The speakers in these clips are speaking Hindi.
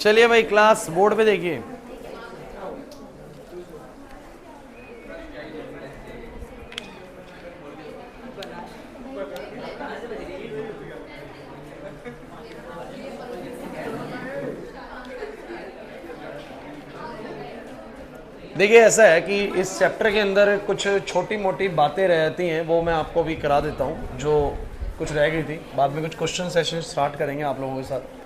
चलिए भाई क्लास बोर्ड पे देखिए। देखिए ऐसा है कि इस चैप्टर के अंदर कुछ छोटी मोटी बातें रहती हैं, वो मैं आपको भी करा देता हूँ जो कुछ रह गई थी। बाद में कुछ क्वेश्चन सेशन स्टार्ट करेंगे आप लोगों के साथ।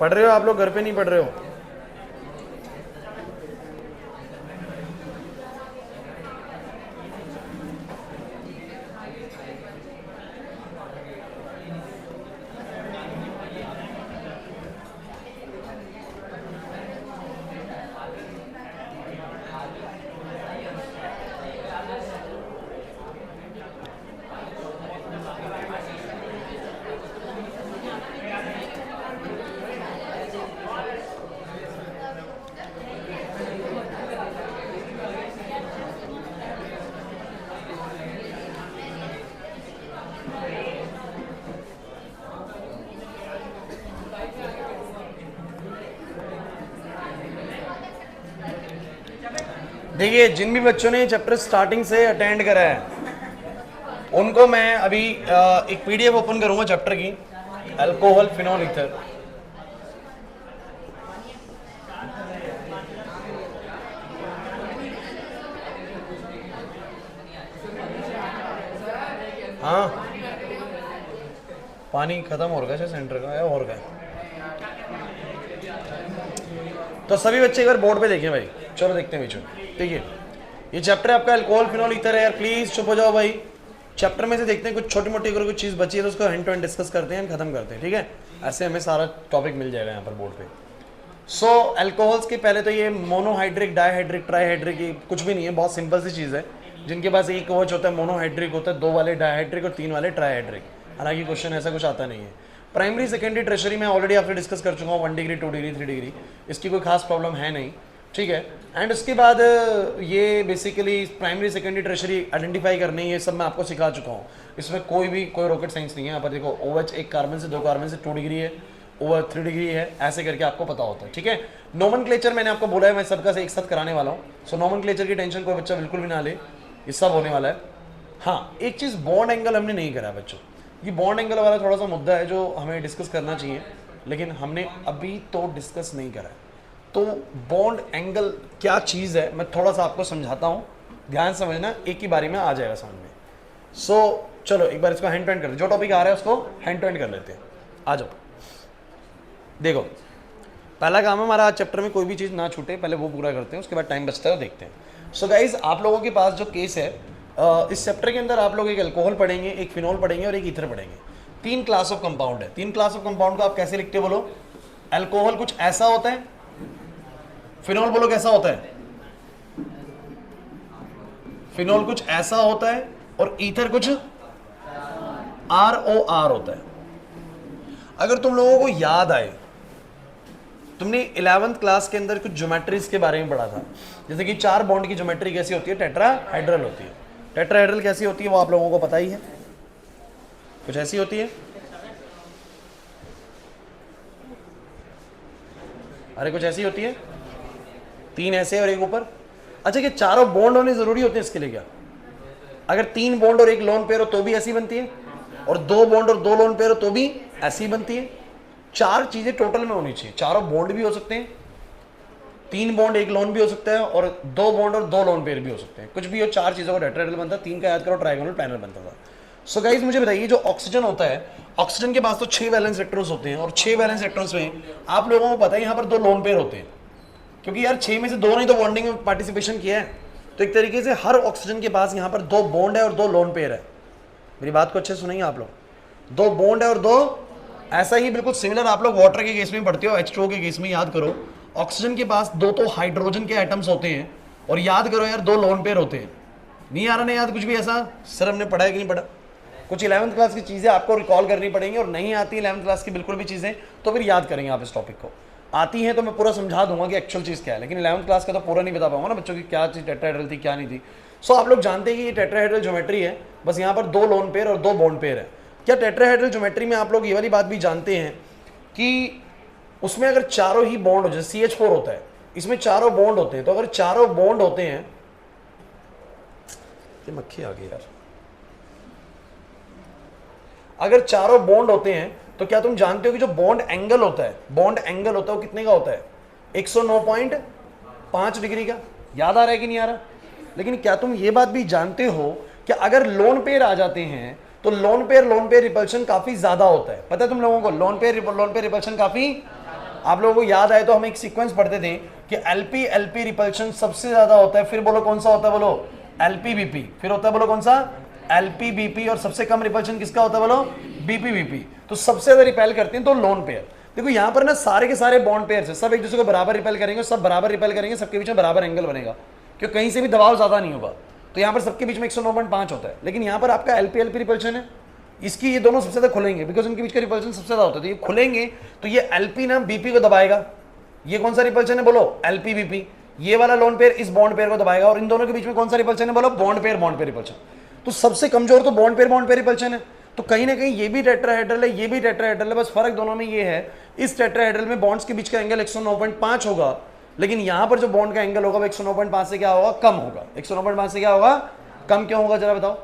पढ़ रहे हो आप लोग, घर पे नहीं पढ़ रहे हो? देखिए जिन भी बच्चों ने चैप्टर स्टार्टिंग से अटेंड करा है उनको मैं अभी एक पीडीएफ ओपन करूंगा चैप्टर की, अल्कोहल फिनोल ईथर। हाँ पानी खत्म हो गया सेंटर का या और गया। तो सभी बच्चे एक बार बोर्ड पे देखें भाई। चलो देखते हैं बीच में। देखिए ये चैप्टर है आपका अल्कोहल फिनोल ईथर है। यार प्लीज चुप हो जाओ भाई। चैप्टर में से देखते हैं कुछ छोटी मोटी अगर कुछ चीज़ बची है तो उसको हैंड टू हैंड डिस्कस करते हैं, खत्म करते हैं, ठीक है? ऐसे हमें सारा टॉपिक मिल जाएगा यहाँ पर बोर्ड पे। सो अल्कोहल्स के पहले तो ये मोनोहाइड्रिक, डाईहाइड्रिक, ट्राईहाइड्रिक, ये कुछ भी नहीं है, बहुत सिंपल सी चीज़ है। जिनके पास एक कवच होता है मोनोहाइड्रिक होता है, 2 वाले डाईहाइड्रिक और 3 वाले ट्राईहाइड्रिक। हालांकि क्वेश्चन ऐसा कुछ आता नहीं है। प्राइमरी सेकेंडरी ट्रेशरी में ऑलरेडी आपसे डिस्कस कर चुका हूँ, 1 डिग्री 2 डिग्री 3 डिग्री, इसकी कोई खास प्रॉब्लम है नहीं, ठीक है? एंड उसके बाद ये basically primary secondary treasury identify करनी है, ये सब मैं आपको सिखा चुका हूँ। इसमें कोई रॉकेट साइंस नहीं है। यहाँ पर देखो OH एक कार्बन से 2 कार्बन से 2 डिग्री है, ओवर 3 डिग्री है, ऐसे करके आपको पता होता है, ठीक है? नोमेनक्लेचर मैंने आपको बोला है, मैं सबका से एक साथ कराने वाला हूँ। सो नोमेनक्लेचर की टेंशन कोई बच्चा बिल्कुल भी ना ले, ये सब होने वाला है। हाँ एक चीज़, बॉन्ड एंगल हमने नहीं करा बच्चों। ये बॉन्ड एंगल वाला थोड़ा सा मुद्दा है जो हमें डिस्कस करना चाहिए, लेकिन हमने अभी तो डिस्कस नहीं करा है। तो बॉन्ड एंगल क्या चीज़ है मैं थोड़ा सा आपको समझाता हूँ, ध्यान समझना, एक ही बारी में आ जाएगा समझ में। सो चलो एक बार इसको हैंड टू हैंड कर लेते, जो टॉपिक आ रहा है उसको हैंड टू हैंड कर लेते हैं। आ जाओ। देखो पहला काम है हमारा, आज चैप्टर में कोई भी चीज़ ना छूटे, पहले वो पूरा करते हैं, उसके बाद टाइम बचता है वो देखते हैं। सो गाइज आप लोगों के पास जो केस है, इस चैप्टर के अंदर आप लोग एक अल्कोहल पढ़ेंगे, एक फिनोल पढ़ेंगे और एक ईथर पढ़ेंगे। 3 क्लास ऑफ कंपाउंड है। 3 क्लास ऑफ कंपाउंड को आप कैसे लिखते हो बोलो? अल्कोहल कुछ ऐसा होता है, फिनोल बोलो कैसा होता है? फिनोल कुछ ऐसा होता है और ईथर कुछ ROR होता है। अगर तुम लोगों को याद आए, तुमने 11th क्लास के अंदर कुछ ज्योमेट्रीज के बारे में पढ़ा था, जैसे कि 4 बॉन्ड की ज्योमेट्री कैसी होती है, टेट्राहेड्रल होती है। टेट्राहेड्रल कैसी होती है वो आप लोगों को पता ही है, कुछ ऐसी होती है। अरे कुछ ऐसी होती है, 3 ऐसे और एक ऊपर। अच्छा क्या चारों बॉन्ड होने जरूरी होते हैं इसके लिए क्या? अगर 3 बॉन्ड और एक लोन पेयर हो तो भी ऐसी बनती है, और 2 बॉन्ड और 2 लोन पेयर हो तो भी ऐसी बनती है। 4 चीजें टोटल में होनी चाहिए। चारों बॉन्ड भी हो सकते हैं, 3 बॉन्ड 1 लोन भी हो सकता है, और 2 बॉन्ड और 2 लोन पेयर भी हो सकते हैं। कुछ भी हो, 4 चीजों का टेट्राहेड्रल बनता है। 3 का याद करो, ट्रायंगल पैनल बनता था। सो गाइस मुझे बताइए, जो ऑक्सीजन होता है, ऑक्सीजन के पास तो 6 वैलेंस इलेक्ट्रॉन्स होते हैं, और 6 वैलेंस इलेक्ट्रॉन्स में आप लोगों को पता है यहाँ पर 2 लोन पेयर होते हैं, क्योंकि यार 6 में से 2 ने तो बॉन्डिंग में पार्टिसिपेशन किया है। तो एक तरीके से हर ऑक्सीजन के पास यहाँ पर 2 बॉन्ड है और 2 लोन पेयर है। मेरी बात को अच्छे से सुनेंगे आप लोग। 2 बॉन्ड है और 2, ऐसा ही बिल्कुल सिमिलर आप लोग वाटर के केस में पढ़ते हो, H2O के केस में याद करो, ऑक्सीजन के पास 2 तो हाइड्रोजन के एटम्स होते हैं, और याद करो यार 2 लोन पेयर होते हैं। नहीं आ रहा ना याद कुछ भी ऐसा? सर हमने पढ़ा है कि नहीं पढ़ा? कुछ 11th क्लास की चीज़ें आपको रिकॉल करनी पड़ेंगी, और नहीं आती 11th क्लास की बिल्कुल भी चीज़ें तो फिर याद करेंगे आप इस टॉपिक को। आती हैं तो मैं पूरा समझा दूंगा कि एक्चुअल चीज़ क्या है, लेकिन 11th क्लास का तो पूरा नहीं बता पाऊंगा ना बच्चों की क्या चीज़ टेट्राहेड्रल थी क्या नहीं थी। सो आप लोग जानते हैं कि ये टेट्राहेड्रल ज्योमेट्री है, बस यहाँ पर 2 लोन पेयर और 2 बॉन्ड पेयर है। क्या टेट्राहेड्रल ज्योमेट्री में आप लोग ये वाली बात भी जानते हैं कि उसमें अगर चारों ही बॉन्ड हो, जैसे CH4 होता है, इसमें चारों बॉन्ड होते हैं, तो अगर चारों बॉन्ड होते हैं, ये मक्खी आ गई यार, अगर चारों बॉन्ड होते हैं तो क्या तुम जानते हो कि जो बॉन्ड एंगल होता है, बॉन्ड एंगल होता है वो कितने का होता है? 109.5 डिग्री का। याद आ रहा है कि नहीं आ रहा? लेकिन क्या तुम ये बात भी जानते हो कि अगर लोन पेयर आ जाते हैं तो लोन पेयर रिपल्शन काफी ज्यादा होता है? पता है तुम लोगों को लोन पेयर रिपल्शन काफी, आप लोगों को याद आए तो हम एक सीक्वेंस पढ़ते थे कि एलपी रिपल्शन सबसे ज्यादा होता है, फिर बोलो कौन सा होता है? बोलो एलपी, फिर होता है बोलो कौन सा? एलपी, और सबसे कम रिपल्शन किसका होता है? बोलो बीपी। तो सबसे ज्यादा रिपेल करते हैं तो लोन पेयर। देखो यहाँ पर ना सारे के सारे बॉन्ड पेयर है, सब एक दूसरे को बराबर रिपेल करेंगे, सब बराबर रिपेल करेंगे, सबके बीच में बराबर एंगल बनेगा, क्योंकि कहीं से भी दबाव ज्यादा नहीं होगा, तो यहाँ पर सबके बीच में 109.5 होता है। लेकिन यहाँ पर आपका एलपी रिपल्शन है, इसकी ये दोनों सबसे ज्यादा खुलेंगे, बिकॉज उनके बीच का रिपल्शन सबसे ज्यादा होता है, तो ये खुलेंगे तो ये एलपी ना बीपी को दबाएगा। ये कौन सा रिपल्शन है? बोलो एलपी बीपी। ये वाला लोन पेयर इस बॉन्ड पेयर को दबाएगा, और इन दोनों के बीच में कौन सा रिपल्शन है? बोलो बॉन्ड पेयर रिपल्शन। तो सबसे कमजोर तो बॉन्ड पेयर रिपल्शन है। तो कहीं ना कहीं ये भी टेट्राहेड्रल है, ये भी टेट्राहेड्रल है, बस फर्क दोनों में ये है, इस टेट्राहेड्रल में बॉन्ड्स के बीच का एंगल 109.5 होगा, लेकिन यहां पर जो बॉन्ड का एंगल होगा वो 109.5 से क्या होगा? कम होगा। 109.5 से क्या होगा? कम क्यों होगा जरा बताओ?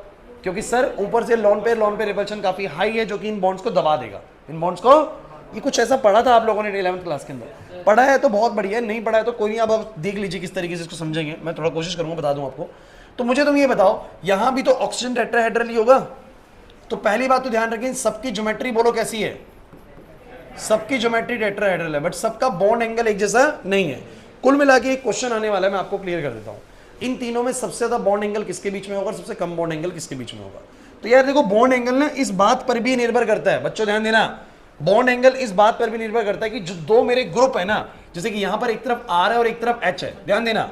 क्योंकि सर ऊपर से लोन पेयर रिपल्शन काफी हाई है, जो कि इन बॉन्ड्स को दबा देगा। इन बॉन्ड्स को, ये कुछ ऐसा पढ़ा था आप लोगों ने 11th क्लास के अंदर, पढ़ा है तो बहुत बढ़िया है, नहीं पढ़ा है तो कोई नहीं, अब आप देख लीजिए किस तरीके से इसको समझेंगे, मैं थोड़ा कोशिश करूंगा बता दूं आपको। तो मुझे तुम ये बताओ, यहां भी तो ऑक्सीजन टेट्राहेड्रल ही होगा, तो पहली बात तो ध्यान रखें, सबकी ज्योमेट्री बोलो कैसी है? सबकी ज्योमेट्री टेट्राहेड्रल है, बट सबका बॉन्ड एंगल एक जैसा नहीं है। कुल मिला के एक क्वेश्चन आने वाला है, मैं आपको क्लियर कर देता हूं, इन तीनों में सबसे ज्यादा बॉन्ड एंगल किसके बीच में होगा और सबसे कम बॉन्ड एंगल किसके बीच में होगा? तो यार देखो, बॉन्ड एंगल ना इस बात पर भी निर्भर करता है, बच्चों ध्यान देना, बॉन्ड एंगल इस बात पर भी निर्भर करता है कि जो दो मेरे ग्रुप है ना, जैसे कि यहां पर एक तरफ R है और एक तरफ H है, ध्यान देना,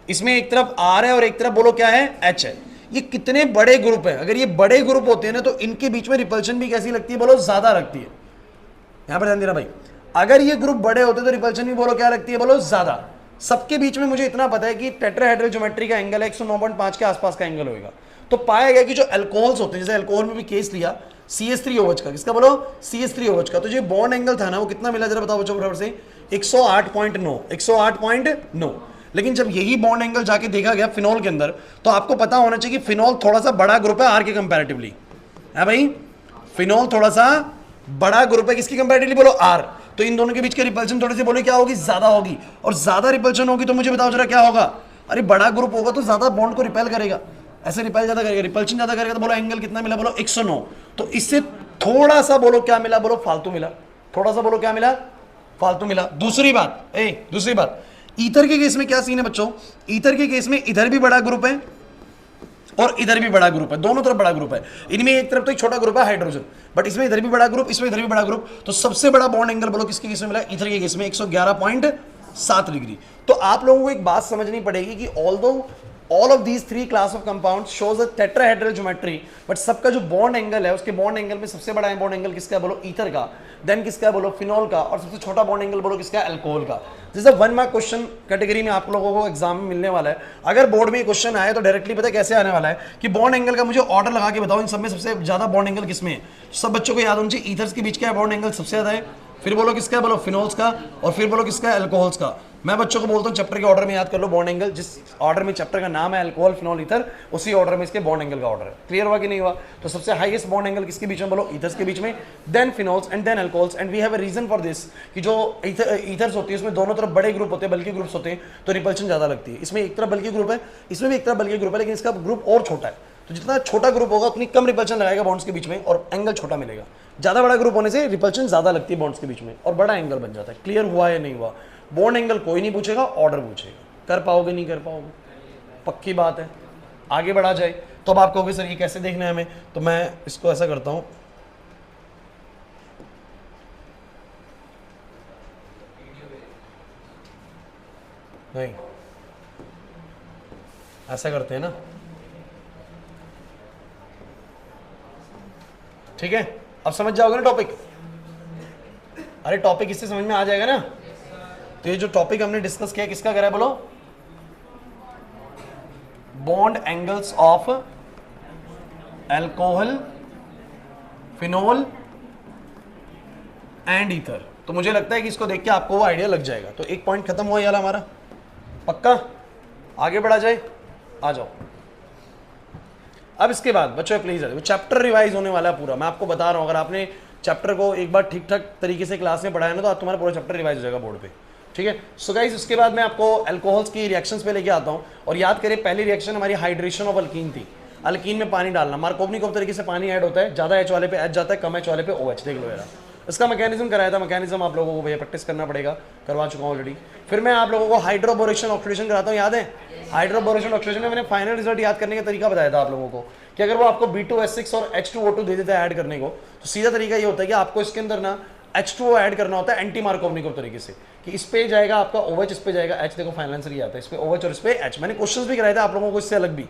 इसमें एक तरफ R है और एक तरफ बोलो क्या है? H है। ये कितने बड़े ग्रुप है, अगर ये बड़े ग्रुप होते हैं ना तो इनके बीच में रिपल्शन भी कैसी लगती है? बोलो ज्यादा लगती है। यहां पर ध्यान देना भाई, अगर ये ग्रुप बड़े होते तो रिपल्शन भी बोलो क्या लगती है? बोलो ज्यादा। सबके बीच में मुझे इतना पता है कि टेट्राहेड्रल ज्योमेट्री का एंगल 109.5 के आसपास का एंगल होगा। तो पाया गया कि जो अल्कोहल्स होते हैं, जैसे अल्कोहल में भी केस लिया CH3OH का, किसका? बोलो CH3OH का, तो जो बॉन्ड एंगल था ना वो कितना मिला जरा बताओ बच्चों बराबर से? 108.9, 108.9। लेकिन जब यही बॉन्ड एंगल जाके देखा गया फिनॉल के अंदर, तो आपको पता होना चाहिए कि फिनॉल थोड़ा सा बड़ा ग्रुप है आर के कंपैरेटिवली, है भाई, फिनॉल थोड़ा सा बड़ा ग्रुप है, किसकी कंपैरेटिवली? बोलो आर। तो इन दोनों के बीच की रिपल्शन थोड़ी सी बोलो क्या होगी? ज्यादा होगी। और ज्यादा रिपल्शन होगी तो मुझे बताओ जरा क्या होगा? अरे बड़ा ग्रुप होगा तो ज्यादा बॉन्ड को रिपेल करेगा, ऐसे रिपेल ज्यादा करेगा, रिपल्शन ज्यादा करेगा, तो बोलो एंगल कितना मिला? बोलो 109। तो इससे थोड़ा सा बोलो क्या मिला? बोलो फालतू मिला। थोड़ा सा बोलो क्या मिला? फालतू मिला। दूसरी बात, ईथर के केस में क्या सीन है बच्चों? ईथर के केस में इधर भी बड़ा ग्रुप है और इधर भी बड़ा ग्रुप है, दोनों तरफ बड़ा ग्रुप है। इनमें एक तरफ तो एक छोटा ग्रुप है हाइड्रोजन, बट इसमें इधर भी बड़ा ग्रुप, इसमें इधर भी बड़ा ग्रुप। तो सबसे बड़ा बॉन्ड एंगल बोलो किसके केस में मिला? ईथर के केस में 111.7 डिग्री। तो आप लोगों को एक बात समझनी पड़ेगी कि although all of these three class of compounds shows a tetrahedral geometry, but सबका जो बॉन्ड एंगल है उसके बॉन्ड एंगल में सबसे बड़ा बॉन्ड एंगल किसका है? बोलो ईथर का, देन किसका है? बोलो फिनॉल का, और सबसे छोटा बॉन्ड एंगल बोलो किसका है? अल्कोहल का। जैसे 1 मार्क क्वेश्चन कैटेगरी में आप लोगों को एग्जाम में मिलने वाला है, अगर बोर्ड में क्वेश्चन आए तो डायरेक्टली पता कैसे आने वाला है कि बॉन्ड एंगल का मुझे ऑर्डर लगा के बताओ इन सब में सबसे ज्यादा बॉन्ड एंगल किसमें है। सब बच्चों को याद होना चाहिए ईथर्स के बीच का बॉन्ड एंगल सबसे ज्यादा है, फिर बोलो किसका है? बोलो फिनॉल्स का, और फिर बोलो किसका है? अल्कोहल्स का। मैं बच्चों को बोलता हूं चैप्टर के ऑर्डर में याद कर लो बॉन्ड एंगल, जिस ऑर्डर में चैप्टर का नाम है अल्कोहल फिनॉल ईथर, उसी ऑर्डर में इसके बॉन्ड एंगल का ऑर्डर है। क्लियर हुआ कि नहीं हुआ? तो सबसे हाईएस्ट बॉन्ड एंगल किसके बीच में? बोलो ईथर्स के बीच में, then phenols and then alcohols. And we have a reason for this कि जो ईथर्स होती है उसमें दोनों तरफ बड़े ग्रुप होते हैं, बल्कि ग्रुप्स होते हैं, तो रिपल्शन ज्यादा लगती है। इसमें एक तरफ बल्कि ग्रुप है, इसमें भी एक तरफ बल्कि ग्रुप है, लेकिन इसका ग्रुप और छोटा है, तो जितना छोटा ग्रुप होगा उतनी कम रिपल्शन लगाएगा बॉन्ड्स के बीच में और एंगल छोटा मिलेगा। ज्यादा बड़ा ग्रुप होने से रिपल्शन ज्यादा लगती है बॉन्ड्स के बीच में और बड़ा एंगल बन जाता है। क्लियर हुआ या नहीं हुआ? बॉन्ड एंगल कोई नहीं पूछेगा, ऑर्डर पूछेगा, कर पाओगे नहीं कर पाओगे, पक्की बात है। आगे बढ़ा जाए तो अब आप कहोगे सर ये कैसे देखना है हमें, तो मैं इसको ऐसा करता हूं, नहीं ऐसा करते हैं ना, ठीक है? अब समझ जाओगे ना टॉपिक? अरे टॉपिक इससे समझ में आ जाएगा ना? तो ये जो टॉपिक हमने डिस्कस किया किसका करा है? बोलो bond angles of alcohol phenol and ether. तो मुझे लगता है कि इसको देख के आपको वो आइडिया लग जाएगा। तो एक पॉइंट खत्म हुआ ये वाला हमारा, पक्का? आगे बढ़ा जाए, आ जाओ। अब इसके बाद बच्चों प्लीज चैप्टर रिवाइज होने वाला है पूरा, मैं आपको बता रहा हूँ। अगर आपने चैप्टर को एक बार ठीक ठाक तरीके से क्लास में पढ़ाया ना, तो आप तुम्हारा पूरा चैप्टर रिवाइज हो जाएगा बोर्ड पे, ठीक है? सो गाइस, उसके बाद मैं आपको अल्कोहल्स की रिएक्शंस पे लेके आता हूँ। और याद करें, पहली रिएक्शन हमारी हाइड्रेशन ऑफ अल्कीन थी। अल्कीन में पानी डालना, मार्कोवनिकोव तरीके से पानी ऐड होता है, ज्यादा एच वाले पे एच जाता है, कम एच वाले पे ओ एच। देख लो यार, इसका मैकेनिज्म कराया था। मैकेनिज्म आप लोगों को भैया प्रैक्टिस करना पड़ेगा, करवा चुका हूँ ऑलरेडी। फिर मैं आप लोगों को हाइड्रोबोरेशन ऑक्सीडेशन कराता हूँ, याद है? हाइड्रोबोरेशन ऑक्सीडेशन में मैंने फाइनल रिजल्ट याद करने का तरीका बताया था आप लोगों को, कि अगर वो आपको B2S6 और H2O2 दे देता है ऐड करने को, तो सीधा तरीका ये होता है कि आपको इसके अंदर ना H2O ऐड करना होता है एंटी मार्कोवनिकोव तरीके से, कि इस पे जाएगा आपका OH, इस पे जाएगा H। देखो फाइनल आंसर ये आता है, इस पे OH और इस पे H। मैंने क्वेश्चंस भी कराए थे आप लोगों को इससे अलग भी,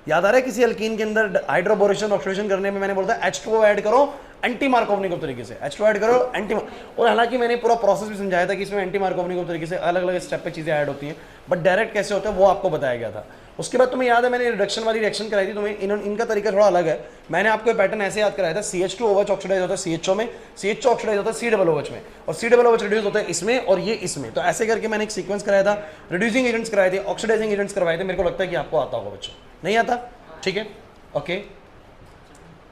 याद आ रहा है? किसी अल्कीन के अंदर हाइड्रोबोरेशन ऑक्सीडेशन करने में मैंने बोला था H2O ऐड करो एंटी मार्कोवनिकोव तरीके से, H2O ऐड करो एंटी। और हालांकि मैंने पूरा प्रोसेस भी समझाया था कि इसमें एंटी मार्कोवनिकोव तरीके से अलग अलग स्टेप पे चीजें ऐड होती हैं, बट डायरेक्ट कैसे होता है वो आपको बताया गया था। उसके बाद तुम्हें याद है, मैंने रिडक्शन वाली रिएक्शन कराई थी तुम्हें, इनका तरीका थोड़ा अलग है। मैंने आपको पैटर्न ऐसे याद कराया था, CH2OH ऑक्सीडाइज होता है CHO में, CHO ऑक्सीडाइज होता है COOH में, और COOH रिड्यूस होता है इसमें और ये इसमें। तो ऐसे करके मैंने एक सीक्वेंस कराया था, रिड्यूसिंग एजेंट्स कराए थे, ऑक्सीडाइजिंग एजेंट्स करवाए थे। मेरे को लगता है कि आपको आता होगा बच्चों, नहीं आता? ठीक है, ओके।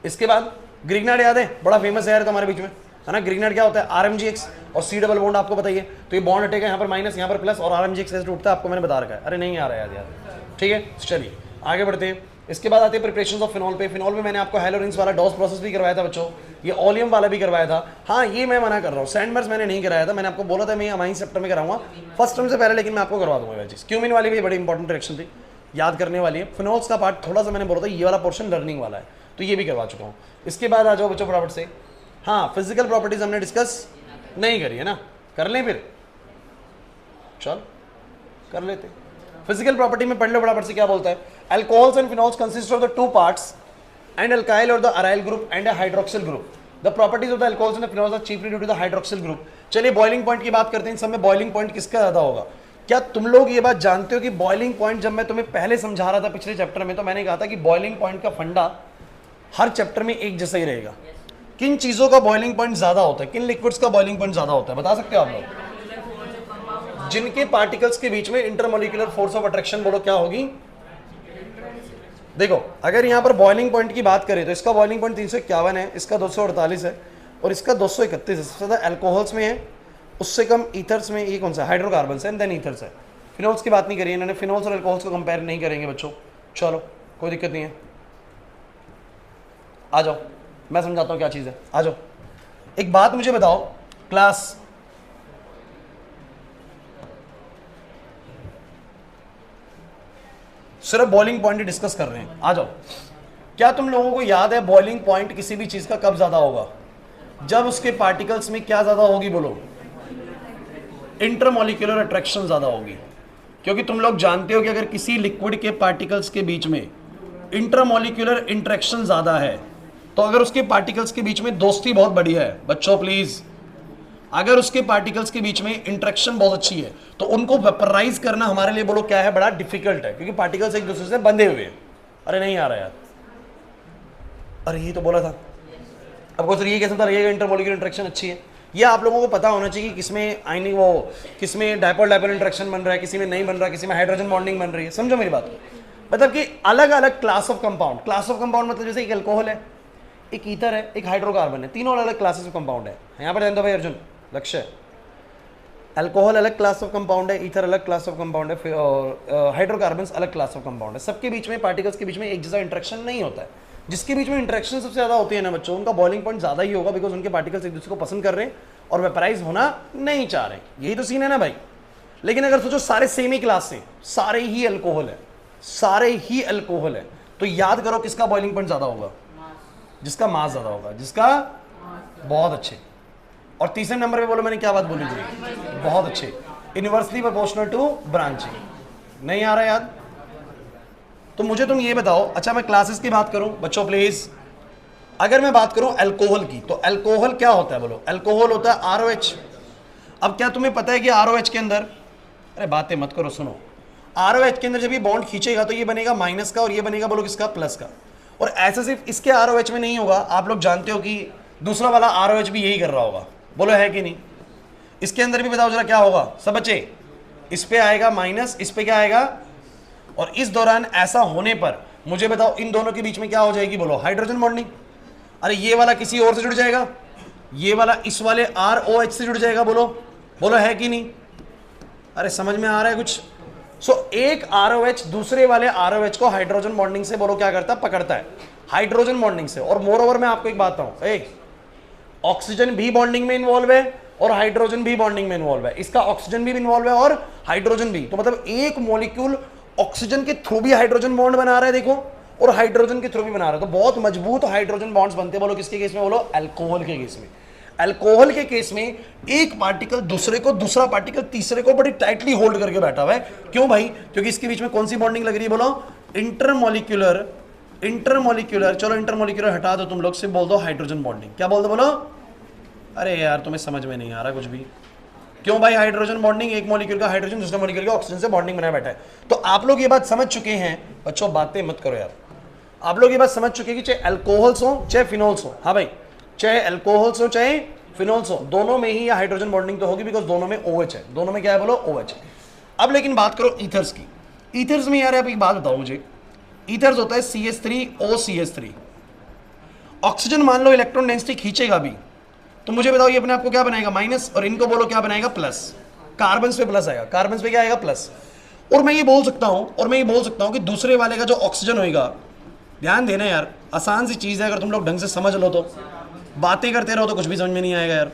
इसके बाद ग्रिग्नार्ड याद है, बड़ा फेमस है यार हमारे बीच में, है ना? ग्रिग्नार्ड क्या होता है? RMGX और C डबल बॉन्ड आपको बताइए। तो ये बॉन्ड हटेगा, यहाँ पर माइनस, यहाँ पर प्लस, और RMGX ऐसे टूटता है, आपको मैंने बता रखा है। अरे नहीं आ रहा है यार, ठीक है, चलिए आगे बढ़ते हैं। इसके बाद आते हैं प्रिपरेशन ऑफ फिनॉल पे। फिनॉल में मैंने आपको हेलोरिन्स वाला डॉस प्रोसेस भी करवाया था बच्चों, ये ओलियम वाला भी करवाया था। हाँ, ये मैं मना कर रहा हूँ, सैंडमर्स मैंने नहीं कराया था, मैंने आपको बोला था मैं हमारी सेप्टर में कराऊंगा फर्स्ट टर्म से पहले, लेकिन मैं आपको करवा दूंगा ये चीज़। क्यूमिन वाली भी बड़ी इंपॉर्टेंट रिएक्शन थी, याद करने वाली है। फिनॉल्स का पार्ट थोड़ा सा मैंने बोला था, ये वाला पोर्शन लर्निंग वाला है, तो ये भी करवा चुका हूँ। इसके बाद आ जाओ बच्चों फटाफट से। हाँ, फिजिकल प्रॉपर्टीज हमने डिस्कस नहीं करी है ना, कर लें फिर, चल कर लेते। फिजिकल प्रॉपर्टी में पढ़ लो फटाफट से, क्या बोलता है? Alcohols and phenols consist of the two parts, and alkyl और the aryl group and a hydroxyl group. The properties of the alcohols and phenols are chiefly due to the hydroxyl group. चलिए बॉइलिंग पॉइंट की बात करते हैं। इन सब में बॉइलिंग पॉइंट किसका ज्यादा होगा? क्या तुम लोग ये बात जानते हो कि बॉइलिंग पॉइंट, जब मैं तुम्हें पहले समझा रहा था पिछले चैप्टर में, तो मैंने कहा था कि बॉइलिंग पॉइंट का फंडा हर चैप्टर में एक जैसा ही रहेगा। किन चीजों का बॉइलिंग पॉइंट ज्यादा होता है, किन लिक्विड्स का बॉइलिंग पॉइंट ज्यादा होता है, बता सकते हो आप लोग? जिनके पार्टिकल्स के बीच में इंटरमोलिकुलर फोर्स ऑफ अट्रैक्शन, बोलो क्या होगी? देखो, अगर यहाँ पर बॉइलिंग पॉइंट की बात करें तो इसका बॉइलिंग पॉइंट 351 है, इसका 248 है, और इसका 231 है। सबसे ज्यादा अल्कोहल्स में है, उससे कम ईथर्स में। ये कौन सा? हाइड्रोकार्बन है, देन ईथर्स है। फिनॉल्स की बात नहीं करी इन्होंने, फिनॉल्स और अल्कोहल्स को कंपेयर नहीं करेंगे बच्चों। चलो कोई दिक्कत नहीं है, आ जाओ मैं समझाता हूँ क्या चीज़ है, आ जाओ। एक बात मुझे बताओ क्लास, सिर्फ बॉइलिंग पॉइंट ही डिस्कस कर रहे हैं, आ जाओ। क्या तुम लोगों को याद है बॉइलिंग पॉइंट किसी भी चीज का कब ज्यादा होगा? जब उसके पार्टिकल्स में क्या ज्यादा होगी, बोलो? इंटरमोलिकुलर अट्रैक्शन ज्यादा होगी। क्योंकि तुम लोग जानते हो कि अगर किसी लिक्विड के पार्टिकल्स के बीच में इंटरमोलिकुलर इंटरेक्शन ज्यादा है, तो अगर उसके पार्टिकल्स के बीच में दोस्ती बहुत बढ़िया है बच्चों प्लीज, अगर उसके पार्टिकल्स के बीच में इंटरेक्शन बहुत अच्छी है, तो उनको वेपराइज करना हमारे लिए, बोलो क्या है, बड़ा डिफिकल्ट है, क्योंकि पार्टिकल्स एक दूसरे से बंधे हुए हैं। अरे नहीं आ रहा यार, अरे ये तो बोला था। अब सर ये कैसे पता लगेगा इंटरमोलिकुलर इंटरेक्शन अच्छी है? ये आप लोगों को पता होना चाहिए कि किसमें आयनिक वो, किसमें डायपोल डायपोल इंटरेक्शन बन रहा है, किसी में नहीं बन रहा, किसी में हाइड्रोजन बॉन्डिंग बन रही है। समझो मेरी बात को, मतलब कि अलग अलग class of compound. Class of compound मतलब जैसे एक अल्कोहल है, एक ईथर है, एक हाइड्रोकार्बन है, तीनों अलग अलग क्लासेस ऑफ कंपाउंड है। यहाँ पर ध्यान दो भाई अर्जुन, लक्ष्य। अल्कोहल अलग क्लास ऑफ कंपाउंड है, ईथर अलग क्लास ऑफ कंपाउंड है, और हाइड्रोकार्बन्स अलग क्लास ऑफ कंपाउंड है। सबके बीच में, पार्टिकल्स के बीच में एक जैसा इंटरेक्शन नहीं होता है। जिसके बीच में इंटरेक्शन सबसे ज्यादा होती है ना बच्चों, उनका बॉइलिंग पॉइंट ज्यादा ही होगा, बिकॉज उनके पार्टिकल्स एक दूसरे को पसंद कर रहे हैं और वेपराइज होना नहीं चाह रहे। यही तो सीन है ना भाई। लेकिन अगर सोचो सारे सेम ही क्लास से, सारे ही अल्कोहल है, सारे ही अल्कोहल है, तो याद करो किसका बॉइलिंग पॉइंट ज्यादा होगा? जिसका मास ज्यादा होगा, जिसका बहुत अच्छे। और तीसरे नंबर पे बोलो मैंने क्या बात बोली थी? बहुत अच्छे, इनवर्सली प्रोपोर्शनल टू ब्रांचिंग। नहीं आ रहा याद? तो मुझे तुम ये बताओ, अच्छा मैं क्लासेस की बात करूं बच्चों प्लीज, अगर मैं बात करूं अल्कोहल की, तो अल्कोहल क्या होता है बोलो? अल्कोहल होता है ROH। अब क्या तुम्हें पता है कि ROH के अंदर, अरे बातें मत करो, सुनो, ROH के अंदर जब ये बॉन्ड खींचेगा तो ये बनेगा माइनस का, और ये बनेगा बोलो किसका? प्लस का। और ऐसा सिर्फ इसके ROH में नहीं होगा, आप लोग जानते हो कि दूसरा वाला ROH भी यही कर रहा होगा, बोलो है कि नहीं? इसके अंदर भी बताओ जरा क्या होगा सब बच्चे, इस पे आएगा माइनस, इस पे क्या आएगा, और इस दौरान ऐसा होने पर मुझे बताओ इन दोनों के बीच में क्या हो जाएगी, बोलो हाइड्रोजन बॉन्डिंग। अरे ये वाला किसी और से जुड़ जाएगा, ये वाला इस वाले ROH से जुड़ जाएगा, बोलो बोलो है कि नहीं? अरे समझ में आ रहा है कुछ? एक ROH दूसरे वाले ROH को हाइड्रोजन बॉन्डिंग से बोलो क्या करता है, पकड़ता है, हाइड्रोजन बॉन्डिंग से। और मोर ओवर मैं आपको एक बात बताऊं, एक ऑक्सीजन भी बॉन्डिंग में इन्वॉल्व है और हाइड्रोजन भी बॉन्डिंग में इन्वॉल्व है, इसका ऑक्सीजन भी इन्वॉल्व है और हाइड्रोजन भी। तो मतलब एक मॉलिक्यूल ऑक्सीजन के थ्रू भी हाइड्रोजन बॉन्ड बना रहा है देखो, और हाइड्रोजन के थ्रू भी बना रहा है, तो बहुत मजबूत हाइड्रोजन बॉन्ड्स बनते हैं। बोलो किसके केस में, बोलो अल्कोहल के केस में। अल्कोहल के केस में एक पार्टिकल दूसरे को, दूसरा पार्टिकल तीसरे को बड़ी टाइटली होल्ड करके बैठा हुआ है। क्यों भाई? क्योंकि इसके बीच में कौन सी बॉन्डिंग लग रही है, बोलो इंटरमॉलिक्यूलर। इंटरमॉलिक्यूलर, चलो इंटरमॉलिक्यूलर हटा दो तुम लोग, से बोल दो हाइड्रोजन बॉन्डिंग। क्या बोल दो, बोलो। अरे यार तुम्हें समझ में नहीं आ रहा कुछ भी। क्यों भाई? हाइड्रोजन बॉन्डिंग, एक मॉलिक्यूल का हाइड्रोजन दूसरे मॉलिक्यूल के ऑक्सीजन से बॉन्डिंग बनाया बैठा है। तो आप लोग ये बात समझ चुके हैं बच्चों, बातें मत करो यार, आप लोग ये बात समझ चुके हैं कि चाहे अल्कोहल्स हो चाहे फिनोल्स हो, हाँ भाई, चाहे अल्कोहल्स हो चाहे फिनोल्स हो, दोनों में ही हाइड्रोजन बॉन्डिंग तो होगी, बिकॉज दोनों में OH है। दोनों में क्या है, बोलो OH है। अब लेकिन बात करो ईथर्स की। ईथर्स में यार आप एक बात बताओ मुझे, ईथर्स होता है CH3OCH3। ऑक्सीजन मान लो इलेक्ट्रॉन डेंसिटी खींचेगा भी, तो मुझे बताओ ये अपने आप को क्या बनाएगा, माइनस, और इनको बोलो क्या बनाएगा, प्लस। कार्बन पे प्लस आएगा, कार्बन पे क्या आएगा, प्लस। और मैं ये बोल सकता हूं कि दूसरे वाले का जो ऑक्सीजन होगा, ध्यान देना यार, आसान सी चीज है, अगर तुम लोग ढंग से समझ लो तो, बातें करते रहो तो कुछ भी समझ में नहीं आएगा यार।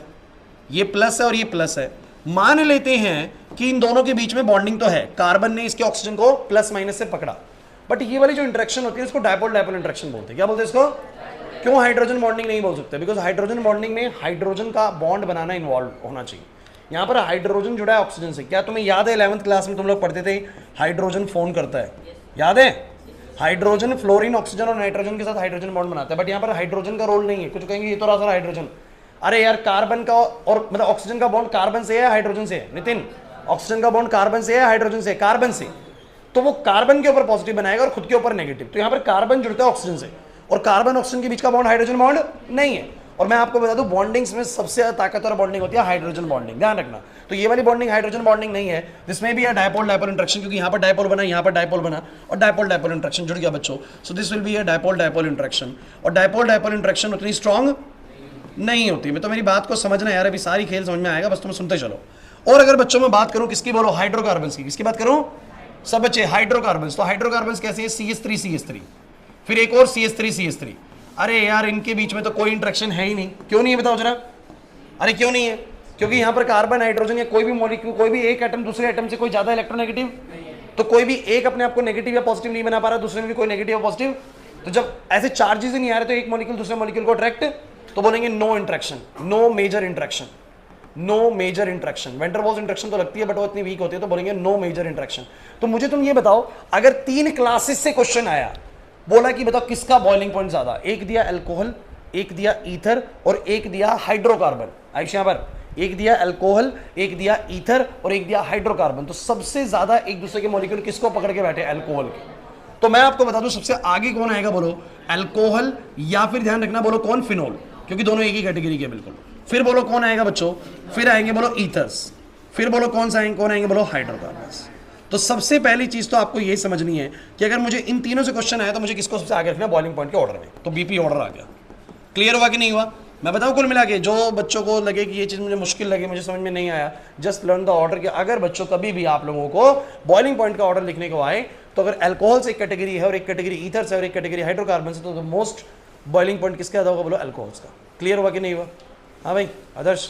ये प्लस है और ये प्लस है, मान लेते हैं कि इन दोनों के बीच में बॉन्डिंग तो है, कार्बन ने इसके ऑक्सीजन को प्लस माइनस से पकड़ा, बट ये वाली जो इंटरेक्शन होती है इसको डायपोल डायपोल इंटरेक्शन बोलते हैं। क्या बोलते हैं इसको? क्यों हाइड्रोजन बॉन्डिंग नहीं बोल सकते? बिकॉज हाइड्रोजन बॉन्डिंग में हाइड्रोजन का बॉन्ड बनाना इन्वॉल्व होना चाहिए। यहाँ पर हाइड्रोजन जुड़ा है ऑक्सीजन से। क्या तुम्हें याद है 11th क्लास में तुम लोग पढ़ते थे हाइड्रोजन फोन करता है, याद है? हाइड्रोजन फ्लोरीन ऑक्सीजन और नाइट्रोजन के साथ हाइड्रोजन बॉन्ड बनाता है, बट यहाँ पर हाइड्रोजन का रोल नहीं है। कुछ कहेंगे ये तो रहा हाइड्रोजन, अरे यार कार्बन का और मतलब ऑक्सीजन का बॉन्ड कार्बन से है हाइड्रोजन से? नितिन, ऑक्सीजन का बॉन्ड कार्बन से है हाइड्रोजन से? कार्बन से। तो वो कार्बन के ऊपर पॉजिटिव बनाएगा और खुद के ऊपर नेगेटिव। तो यहाँ पर कार्बन जुड़ता है ऑक्सीजन से, और कार्बन ऑक्सीजन के बीच का बॉन्ड हाइड्रोजन बॉन्ड नहीं है। और मैं आपको बता दूं बॉन्डिंग्स में सबसे ज्यादा ताकतवर बॉन्डिंग होती है हाइड्रोजन बॉन्डिंग, ध्यान रखना। तो ये वाली बॉन्डिंग हाइड्रोजन बॉन्डिंग नहीं है, जिसमें भी है डायपोल डायपोल इंटरेक्शन, क्योंकि यहाँ पर डायपोल बना, यहाँ पर डायपोल बना, और डायपोल डायपोल इंटरेक्शन जुड़ गया बच्चों। So this will be a dipole dipole interaction, और डायपोल डायपोल इंटरेक्शन उतनी स्ट्रॉन्ग नहीं होती। मैं तो मेरी बात को समझना यार, अभी सारी खेल समझ में आएगा, बस तुम सुनते चलो। और अगर बच्चों में बात करूं किसकी, बोलो हाइड्रोकार्बन्स की। किसकी बात करूं? सब बच्चे हाइड्रोकार्बन्स। तो हाइड्रोकार्बन्स कैसे है? CH3CH3, फिर एक और CH3CH3। अरे यार इनके बीच में तो कोई इंटरेक्शन है ही नहीं। क्यों नहीं है बताओ जरा? अरे क्यों नहीं है? क्योंकि यहाँ पर कार्बन हाइड्रोजन या कोई भी मॉलिक्यूल, कोई भी एक एटम दूसरे एटम से कोई ज्यादा इलेक्ट्रोनेगेटिव, तो कोई भी एक अपने आप को नेगेटिव या पॉजिटिव नहीं बना पा रहा, दूसरे में भी कोई नेगेटिव या पॉजिटिव। तो जब ऐसे चार्जेस ही नहीं आ रहे तो एक मॉलिक्यूल दूसरे मॉलिक्यूल को अट्रैक्ट, तो बोलेंगे no interaction, no major interaction, no major interaction. Van der Waals interaction तो लगती है बट वो इतनी वीक होती है, तो बोलेंगे नो मेजर इंटरेक्शन। तो मुझे तुम ये बताओ, अगर 3 क्लासेस से क्वेश्चन आया, बोला कि बताओ किसका बॉइलिंग पॉइंट ज्यादा, एक दिया अल्कोहल, एक दिया ईथर और एक दिया हाइड्रोकार्बन। आयुष यहाँ पर एक दिया अल्कोहल, एक दिया ईथर और एक दिया हाइड्रोकार्बन, तो सबसे ज्यादा एक दूसरे के मॉलिक्यूल किसको पकड़ के बैठे? अल्कोहल के। तो मैं आपको बता दूं सबसे आगे कौन आएगा, बोलो अल्कोहल, या फिर ध्यान रखना बोलो कौन, फिनोल, क्योंकि दोनों एक ही कैटेगरी के बिल्कुल। फिर बोलो कौन आएगा बच्चों? फिर आएंगे बोलो ईथर्स, फिर बोलो कौन आएंगे बोलो हाइड्रोकार्बन्स। तो सबसे पहली चीज तो आपको ये समझनी है कि अगर मुझे इन तीनों से क्वेश्चन आया तो मुझे किसको सबसे आगे रखना है? बॉइलिंग पॉइंट के ऑर्डर में। तो BP ऑर्डर आ गया। क्लियर हुआ कि नहीं हुआ? मैं बताऊं कुल मिला के, जो बच्चों को लगे कि ये चीज मुझे मुश्किल लगी, मुझे समझ में नहीं आया, जस्ट लर्न द ऑर्डर। कि अगर बच्चों कभी भी आप लोगों को बॉइलिंग पॉइंट का ऑर्डर लिखने को आए, तो अगर अल्कोहल से एक कैटेगरी है और एक कैटेगरी ईथर से और एक कैटेगरी हाइड्रोकार्बन से, तो मोस्ट बॉइलिंग पॉइंट किसका आता होगा? बोलो अल्कोहल्स का। क्लियर हुआ कि नहीं हुआ? हाँ भाई आदर्श,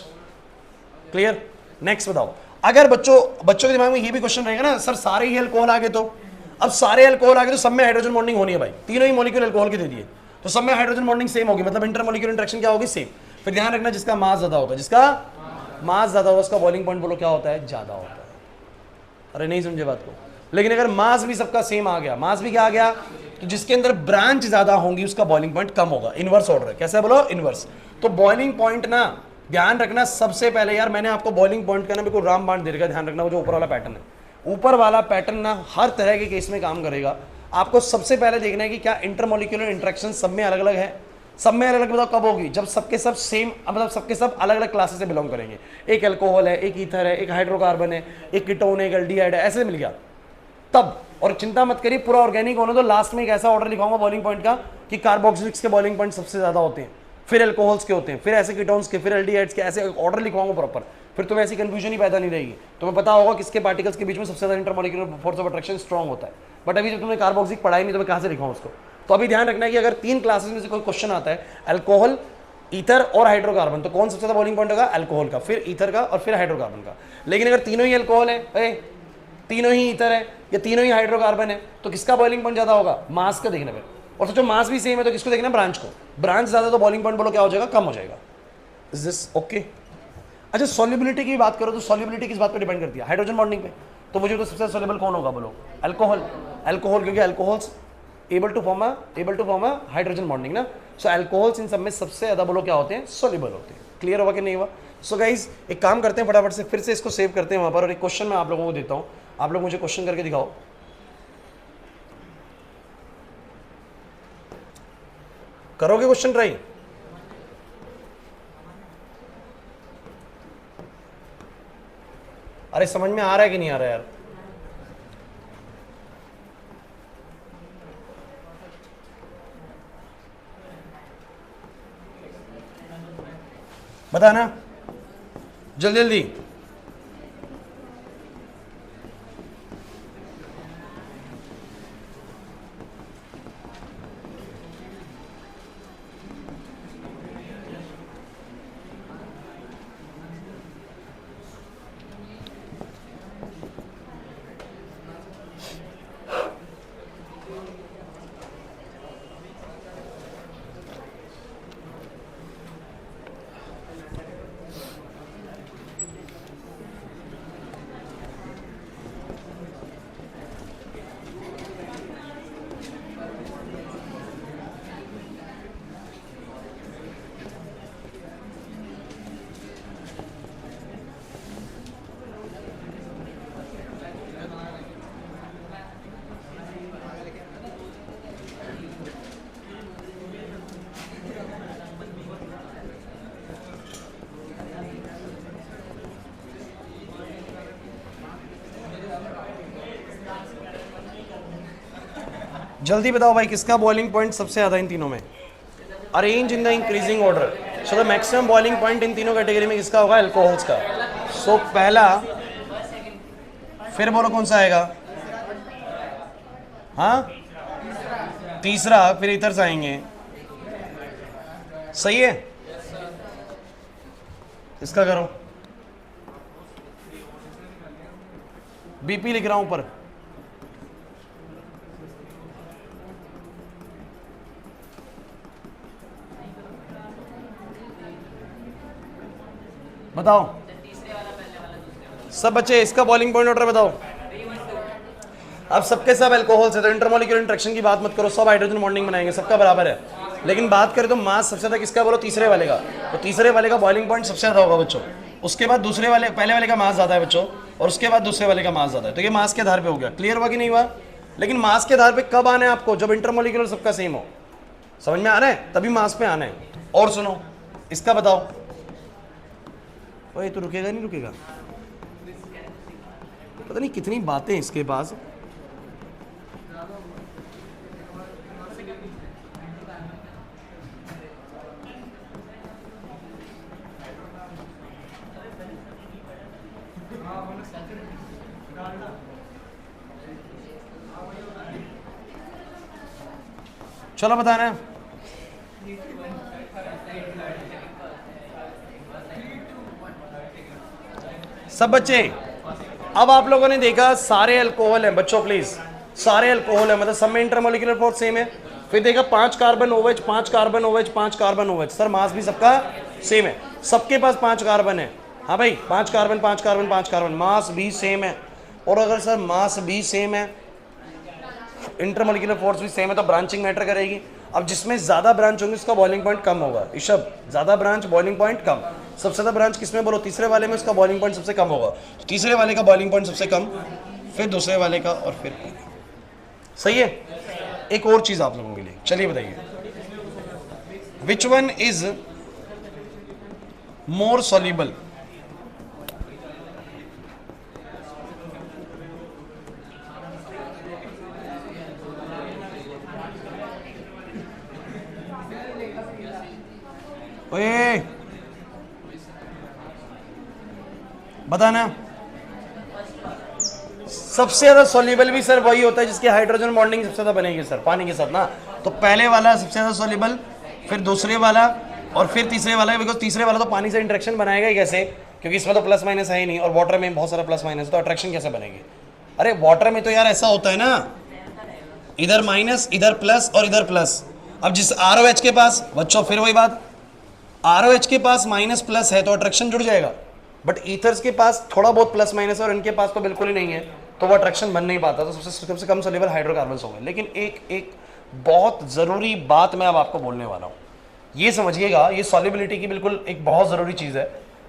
क्लियर? नेक्स्ट बताओ, अगर बच्चों के दिमाग में ये भी क्वेश्चन रहेगा ना, सर सारे ही अल्कोहल आ गए, तो अब सारे अल्कोहल आ गए तो सब में हाइड्रोजन बॉन्डिंग होनी है भाई, तीनों ही मॉलिक्यूल अल्कोहल के दे दिए, तो सब में हाइड्रोजन बॉन्डिंग सेम होगी, मतलब इंटरमॉलिक्यूलर इंटरेक्शन क्या होगी? सेम। फिर ध्यान रखना जिसका मास ज्यादा होता है, जिसका मास ज्यादा होगा उसका बॉइलिंग पॉइंट बोलो क्या होता है? ज्यादा होता है। अरे नहीं समझे बात को? लेकिन अगर मास भी सबका सेम आ गया, मास भी क्या आ गया, तो जिसके अंदर ब्रांच ज्यादा होंगी उसका बॉइलिंग पॉइंट कम होगा। इनवर्स ऑर्डर है, कैसे बोलो? इनवर्स। तो बॉइलिंग पॉइंट ना ध्यान रखना सबसे पहले, यार मैंने आपको बॉइलिंग पॉइंट का ना बिल्कुल रामबाण दे रखा है, ध्यान रखना वो जो ऊपर वाला पैटर्न है, ऊपर वाला पैटर्न ना हर तरह के केस में काम करेगा। आपको सबसे पहले देखना है कि क्या इंटरमॉलिक्यूलर इंटरेक्शन सब में अलग अलग है, सब में अलग अलग बताओ कब होगी, जब सबके सब सेम, मतलब सबके सब अलग अलग क्लासेस से बिलोंग करेंगे। एक अल्कोहल है, एक ईथर है, एक हाइड्रोकार्बन है, एक कीटोन है, एक एल्डिहाइड है, ऐसे मिल गया तब। और चिंता मत करिए, पूरा ऑर्गेनिक होने तो लास्ट में एक ऐसा ऑर्डर लिखाऊंगा बॉइलिंग पॉइंट का कि कार्बोक्सिलिक्स के बॉइलिंग पॉइंट सबसे ज्यादा होते हैं, फिर अल्कोहल्स के होते हैं, फिर ऐसे कीटोन्स के, फिर एल्डिहाइड्स के, ऐसे ऑर्डर लिखवाऊंगा प्रॉपर। फिर तुम्हें ऐसी कंफ्यूजन ही पैदा नहीं रहेगी, तुम्हें पता होगा किसके पार्टिकल्स के बीच में सबसे ज्यादा intermolecular force of attraction strong होता है। बट अभी जब तुमने कार्बोक्सिलिक पढ़ा ही नहीं तो मैं कहां से लिखाऊं उसको। तो अभी ध्यान रखना है कि अगर 3 क्लासेस में से कोई क्वेश्चन आता है, अल्कोहल, ईथर और हाइड्रोकार्बन, तो कौन सबसे ज्यादा बॉइलिंग पॉइंट होगा? अल्कोहल का, फिर ईथर का और फिर हाइड्रोकार्बन का। लेकिन अगर तीनों ही अल्कोहल है, तीनों ही ईथर है या तीनों ही हाइड्रोकार्बन है, तो किसका बॉइलिंग पॉइंट ज्यादा होगा? मास का देखना फिर। और सोचो मास भी सेम है तो किसको देखना? ब्रांच को। ब्रांच ज्यादा तो बॉइलिंग पॉइंट बोलो क्या हो जाएगा? कम हो जाएगा। Is this okay? अच्छा, सॉल्युबिलिटी की बात करो तो सॉल्युबिलिटी किस बात पे डिपेंड करती है? हाइड्रोजन बॉन्डिंग पे। तो मुझे तो सबसे सॉल्युबल कौन होगा बोलो? अल्कोहल। अल्कोहल, क्योंकि alcohols able to form a hydrogen bonding ना। सो अल्कोहल्स इन सब में सबसे ज्यादा बोलो क्या होते हैं? सॉल्युबल होते हैं। क्लियर हुआ कि नहीं हुआ? सो गाइज एक काम करते हैं, फटाफट से फिर से इसको सेव करते हैं वहां पर, और एक क्वेश्चन मैं आप लोगों को देता हूं, आप लोग मुझे क्वेश्चन करके दिखाओ। करोगे क्वेश्चन ट्राई? अरे समझ में आ रहा है कि नहीं आ रहा है यार? बताना जल्दी जल्दी। जल्दी बताओ भाई, किसका बॉइलिंग पॉइंट सबसे ज्यादा इन तीनों में? Arrange in the increasing order. So the maximum boiling point in तीनों कैटेगरी में किसका होगा? अल्कोहल्स का। सो पहला, फिर बोलो कौन सा आएगा? हाँ, तीसरा, फिर ईथर्स आएंगे। सही है? इसका करो, बीपी लिख रहा हूं ऊपर। बताओ सब बच्चे, इसका बॉइलिंग पॉइंट ऑर्डर बताओ। अब सबके सब अल्कोहल्स है तो इंटरमॉलिक्यूलर इंटरेक्शन की बात मत करो, सब हाइड्रोजन बॉन्डिंग बनाएंगे, सबका बराबर है। लेकिन बात करें तो मास सबसे ज्यादा किसका बोलो? तीसरे वाले का। तो तीसरे वाले का बॉइलिंग पॉइंट सबसे ज्यादा होगा बच्चों। उसके बाद दूसरे वाले, पहले वाले का मास ज्यादा है बच्चों, और उसके बाद दूसरे वाले का मास ज्यादा है। तो ये मास के आधार पे हो गया। क्लियर हुआ कि नहीं हुआ? लेकिन मास के आधार पे कब आना है आपको? जब इंटरमॉलिक्यूलर सबका सेम हो। समझ में आ रहा है? तभी मास पे आना है। और सुनो, इसका बताओ। ओए तो रुकेगा नहीं रुकेगा? पता नहीं कितनी बातें इसके पास। चलो बताना है। सब बच्चे, अब आप लोगों ने देखा सारे अल्कोहल हैं बच्चों, प्लीज सारे अल्कोहल है, मतलब सब में इंटरमॉलिक्यूलर फोर्स सेम है। फिर देखा 5 कार्बन ओवेच, 5 कार्बन ओवेच, 5 कार्बन ओवेच। सर मास भी सबका सेम है, सबके पास 5 कार्बन है। हाँ भाई, 5 कार्बन 5 कार्बन 5 कार्बन, मास भी सेम है। और अगर सर मास भी सेम है, इंटरमॉलिक्यूलर फोर्स भी सेम है, तो ब्रांचिंग मैटर करेगी। अब जिसमें ज्यादा ब्रांच होंगे उसका बॉइलिंग पॉइंट कम होगा। ऋषभ, ज्यादा ब्रांच बॉइलिंग पॉइंट कम। सबसे ज्यादा ब्रांच किसमें बोलो? तीसरे वाले में, उसका बॉइलिंग पॉइंट सबसे कम होगा। तो तीसरे वाले का बॉइलिंग पॉइंट सबसे कम, फिर दूसरे वाले का, और फिर सही है। एक और चीज आप लोगों के लिए, चलिए बताइए। Which one is more soluble? ओए बताना। सबसे ज्यादा सॉल्युबल भी सर वही होता है जिसकी हाइड्रोजन बॉन्डिंग सबसे ज्यादा बनेगी सर पानी के साथ ना। तो पहले वाला सबसे ज्यादा सॉल्युबल, फिर दूसरे वाला, और फिर तीसरे वाला। बिकॉज तीसरे वाला तो पानी से इंटरेक्शन बनाएगा ही कैसे, क्योंकि इसमें तो प्लस माइनस है ही नहीं, और वाटर में बहुत सारा प्लस माइनस, तो अट्रैक्शन कैसे बनेगी? अरे वाटर में तो यार ऐसा होता है ना, इधर माइनस, इधर प्लस और इधर प्लस। अब जिस ROH के पास बच्चों, फिर वही बात, ROH के पास माइनस प्लस है तो अट्रैक्शन जुड़ जाएगा, बट ईथर्स के पास थोड़ा बहुत प्लस माइनस है और इनके पास तो बिल्कुल ही नहीं है, तो वो अट्रैक्शन बन नहीं पाता। तो सबसे कम सॉल्युबल हाइड्रोकार्बन्स होंगे। लेकिन एक बहुत ज़रूरी बात मैं अब आपको बोलने वाला हूँ, ये समझिएगा, ये सॉल्युबिलिटी की बिल्कुल एक बहुत ज़रूरी चीज़ है।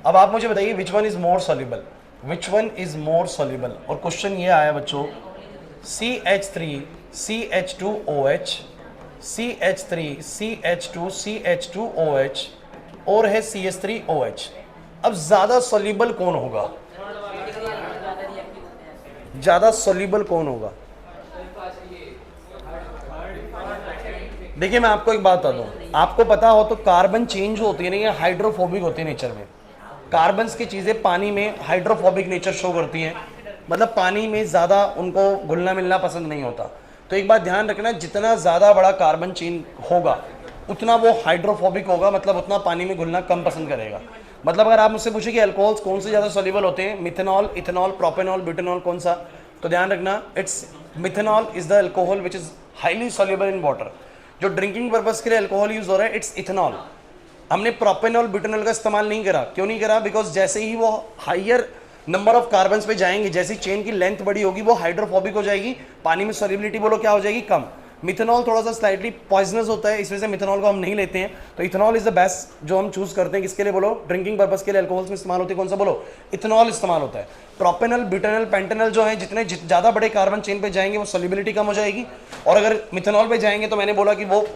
अब आप मुझे बताइए which one is more soluble, which one is more soluble. और क्वेश्चन ये आया बच्चों, CH3 CH2OH, CH3 CH2 CH2OH और है CH3OH। अब ज़्यादा सॉल्युबल कौन होगा? ज़्यादा सॉल्युबल कौन होगा? देखिए मैं आपको एक बात बता दूं, आपको पता हो तो कार्बन चेंज होती है नहीं, हाइड्रोफोबिक होती है नेचर में। कार्बन्स की चीज़ें पानी में हाइड्रोफोबिक नेचर शो करती हैं, मतलब पानी में ज़्यादा उनको घुलना मिलना पसंद नहीं होता। तो एक बात ध्यान रखना, जितना ज़्यादा बड़ा कार्बन चेन होगा उतना वो हाइड्रोफोबिक होगा, मतलब उतना पानी में घुलना कम पसंद करेगा। मतलब अगर आप मुझसे पूछे कि अल्कोहल्स कौन से ज़्यादा सॉल्युबल होते हैं, मिथेनॉल, इथेनॉल, प्रोपेनॉल, ब्यूटेनॉल, कौन सा? तो ध्यान रखना, it's methanol is the alcohol which is highly soluble in water. जो ड्रिंकिंग पर्पस के लिए अल्कोहल यूज हो रहा है, इट्स इथेनॉल। हमने प्रोपेनॉल, ब्यूटेनॉल का इस्तेमाल नहीं करा। क्यों नहीं करा? बिकॉज जैसे ही वो हाइयर नंबर ऑफ कार्बन पे जाएंगे, जैसी चेन की लेंथ बड़ी होगी, वो हाइड्रोफोबिक हो जाएगी, पानी में सॉल्युबिलिटी बोलो क्या हो जाएगी? कम। मिथेनॉल थोड़ा सा स्लाइटली पॉइजनस होता है, इस वजह से मिथेनॉल को हम नहीं लेते हैं। तो इथेनॉल इज द बेस्ट जो हम चूज करते हैं। किसके लिए बोलो? ड्रिंकिंग पर्पस के लिए अल्कोहल्स में इस्तेमाल होती है, कौन सा बोलो? इथेनॉल इस्तेमाल होता है। प्रोपेनॉल, ब्यूटेनॉल, पेंटेनॉल जो है, जितने ज़्यादा बड़े कार्बन चेन पे जाएंगे वो सॉल्युबिलिटी कम हो जाएगी, और अगर मिथेनॉल पे जाएंगे तो मैंने बोला कि वो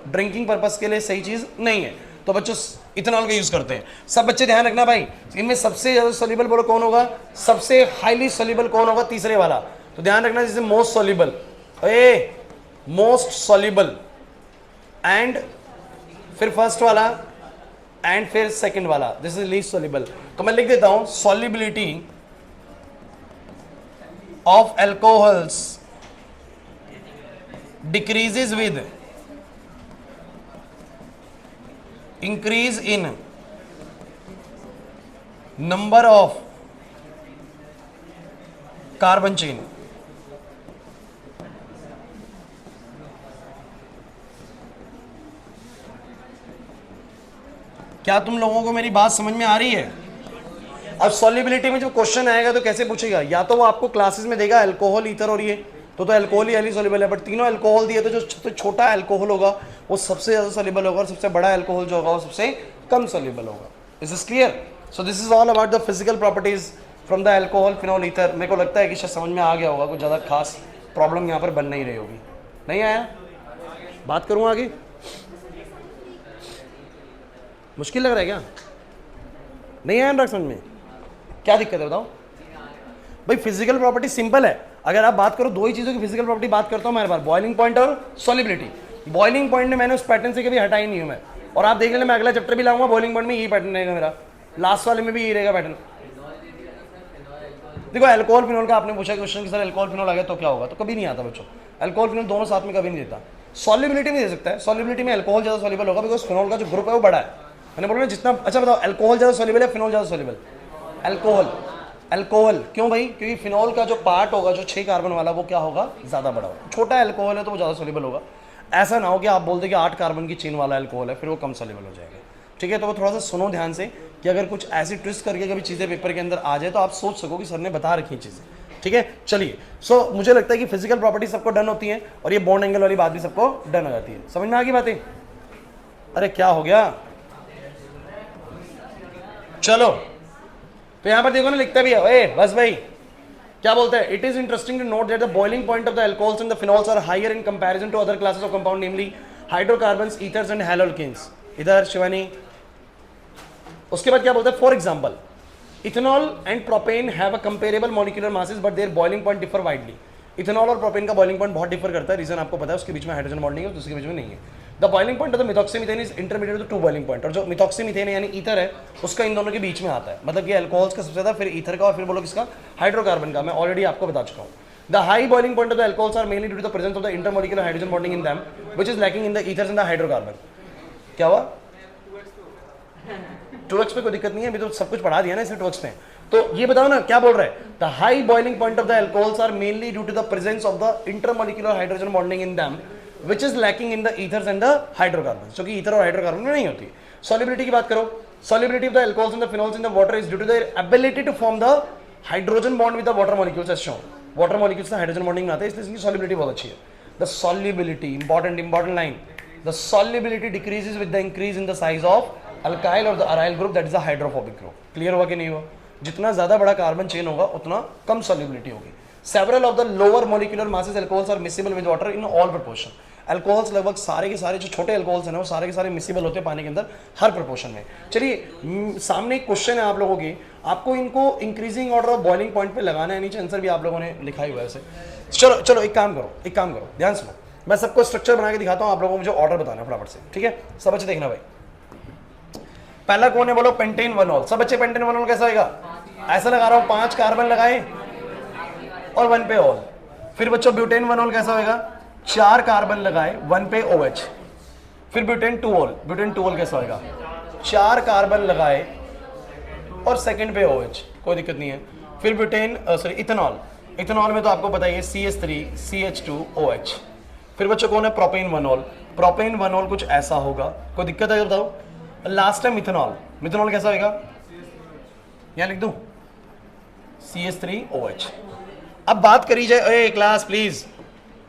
ड्रिंकिंग पर्पस के लिए सही चीज़ नहीं है। तो बच्चों इथेनॉल का यूज करते हैं। सब बच्चे ध्यान रखना भाई, इनमें सबसे ज्यादा सॉल्युबल बोलो कौन होगा? सबसे हाईली सॉल्युबल कौन होगा? तीसरे वाला। तो ध्यान रखना, जैसे most soluble, most soluble, and फिर फर्स्ट वाला, एंड फिर सेकंड वाला, दिस इज लीस्ट सॉल्युबल। तो मैं लिख देता हूं, solubility of alcohols decreases with increase in number of carbon chain। क्या तुम लोगों को मेरी बात समझ में आ रही है? अब सॉल्युबिलिटी में जो क्वेश्चन आएगा तो कैसे पूछेगा? या तो वो आपको क्लासेस में देगा अल्कोहल, ईथर और ये, तो अल्कोहल ही हाईली सॉल्युबल है, बट तीनों अल्कोहल दिए तो जो छोटा अल्कोहल होगा वो सबसे ज्यादा सॉल्युबल होगा, और सबसे बड़ा अल्कोहल जो होगा वो सबसे कम सॉल्युबल होगा। Is this clear? So this is all about the physical properties from the alcohol, phenol, ether. मेरे को लगता है कि शायद समझ में आ गया होगा, कुछ ज़्यादा खास प्रॉब्लम यहाँ पर बन नहीं रही होगी। नहीं आया? बात करूँ आगे? मुश्किल लग रहा है क्या? नहीं आया अनुराग समझ में? क्या दिक्कत है बताओ भाई। फिजिकल प्रॉपर्टी सिंपल है। अगर आप बात करो, दो ही चीज़ों की फिजिकल प्रॉपर्टी बात करता हूँ हमारे पास, बॉइलिंग पॉइंट और सॉल्युबिलिटी। बॉइलिंग पॉइंट में मैंने उस पैटर्न से कभी हटा ही नहीं हूँ मैं, और आप देख लेना मैं अगला चैप्टर भी लाऊंगा, बॉइलिंग पॉइंट में यही पैटर्न रहेगा मेरा, लास्ट वाले में भी यही रहेगा पैटर्न। देखो अल्कोहल फिनॉल का आपने पूछा क्वेश्चन कि सर अल्कोहल फिनॉल आ गया तो क्या होगा, तो कभी नहीं आता बच्चों। अल्कोहल फिनॉल दोनों साथ में कभी नहीं देता। सॉल्युबिलिटी में दे सकता है, सॉल्युबिलिटी में अल्कोहल ज़्यादा सॉल्युबल होगा, बिकॉज फिनॉल का जो ग्रुप है वो बड़ा है। मैंने बोला ना जितना, अच्छा बताओ अल्कोहल ज़्यादा सॉल्युबल है, फिनॉल ज़्यादा सॉल्युबल? अल्कोहल क्यों भाई? क्योंकि फिनॉल का जो पार्ट होगा, जो 6 कार्बन वाला, वो क्या होगा? ज़्यादा बड़ा होगा। छोटा अल्कोहल है तो वो ज़्यादा सॉल्युबल होगा। ऐसा ना हो कि आप बोलते कि 8 कार्बन की चेन वाला अल्कोहल है, फिर वो कम सॉल्युबल हो जाएगा। ठीक है, तो वो थोड़ा सा सुनो ध्यान से, कि अगर कुछ ऐसी ट्विस्ट करके कभी चीज़ें पेपर के अंदर आ जाए तो आप सोच सको कि सर ने बता रखी चीज़ें। ठीक है, चलिए। सो मुझे लगता है कि फिजिकल प्रॉपर्टी सबको डन होती है, और ये बॉन्ड एंगल वाली बात भी सबको डन हो जाती है। समझ में आ गई बातें? अरे क्या हो गया? चलो, तो यहां पर देखो ना, लिखता भी है बस भाई, क्या बोलता है? It is interesting to note that the boiling point of the alcohols and the phenols are higher in comparison to other classes of compound, namely hydrocarbons, ethers and haloalkanes. इधर शिवानी, उसके बाद क्या बोलता है, for example ethanol and propane have a comparable molecular masses but their boiling point differ widely. Ethanol और प्रोपेन का बॉइलिंग पॉइंट बहुत डिफर करता है, रीजन आपको पता है, उसके बीच में हाइड्रोजन बॉन्डिंग है, दूसरे के बीच में नहीं है। The boiling point of the methoxymethane is intermediate to two boiling point, और जो मिथॉक्सीमीथेन यानी ईथर है उसका इन दोनों के बीच में आता है, मतलब कि अल्कोहल्स का सबसे ज्यादा, फिर ईथर का, और फिर बोलो किसका, हाइड्रोकार्बन का। मैं ऑलरेडी आपको बता चुका हूँ। The high boiling point of the alcohols are mainly due to the presence of the intermolecular hydrogen bonding in them, which is lacking in the ethers and the hydrocarbon. क्या हुआ? 2x पे कोई दिक्कत नहीं है, अभी तो सब कुछ पढ़ा दिया ना इसे 2x पे। तो ये बताओ ना क्या बोल रहा है, the high boiling point of the alcohols are mainly due to the presence of the intermolecular hydrogen bonding in them which is lacking in the ethers and the hydrocarbon, जो कि ईथर और हाइड्रोकार्बन में नहीं होती। सॉल्युबिलिटी की बात करो, solubility of the alcohols and the phenols in the water is due to their ability to form the hydrogen bond with the water molecules as shown. Water molecules से हाइड्रोजन बॉन्डिंग में आते हैं, इसलिए इसकी सॉल्युबिलिटी बहुत अच्छी है। The solubility, important line, the solubility decreases with the increase in the size of alkyl और the aryl group, that is the hydrophobic group. Clear हुआ कि नहीं हुआ? जितना ज्यादा बड़ा कार्बन चेन होगा उतना कम सॉल्युबिलिटी होगी। Several of the lower molecular masses alcohols are miscible with water in all proportion. Alcohols लगभग सारे के सारे जो छोटे अल्कोहल्स हैं वो सारे के सारे मिसिबल होते हैं पानी के अंदर हर प्रोपोर्शन में। चलिए सामने एक क्वेश्चन है आप लोगों की, आपको इनको increasing order of boiling point पे लगाना है, नीचे आंसर भी आप लोगों ने लिखा ही हुआ है ऐसे। चलो चलो एक काम करो ध्यान सुनो, मैं सबको स्ट्रक्चर बना के दिखाता हूँ, आप लोगों को मुझे ऑर्डर बताना है फटाफट से, ठीक है? सब बच्चे देखना भाई। पहला कौन है बोलो, पेंटेन वनॉल। सब बच्चे पेंटेन वनॉल कैसा होगा? ऐसा लगा रहा हूँ, 5 कार्बन लगाए और 1 पे ऑल। फिर बच्चों ब्यूटेन वनॉल कैसा होगा? 4 कार्बन लगाए, 1 पे OH। फिर ब्यूटेन 2ऑल, ब्यूटेन 2ऑल कैसा होगा? 4 कार्बन लगाए और सेकंड पे OH, कोई दिक्कत नहीं है। फिर ब्यूटेन इथेनॉल, इथेनॉल में तो आपको पता ही है CH3 CH2 OH। फिर बच्चों कौन है? प्रोपेन वनॉल। प्रोपेन वनॉल कुछ ऐसा होगा, कोई दिक्कत है बताओ? लास्ट है मिथेनॉल, मिथेनॉल कैसा होगा? यहां लिख दूं CH3 OH। अब बात करी जाए, ए क्लास प्लीज,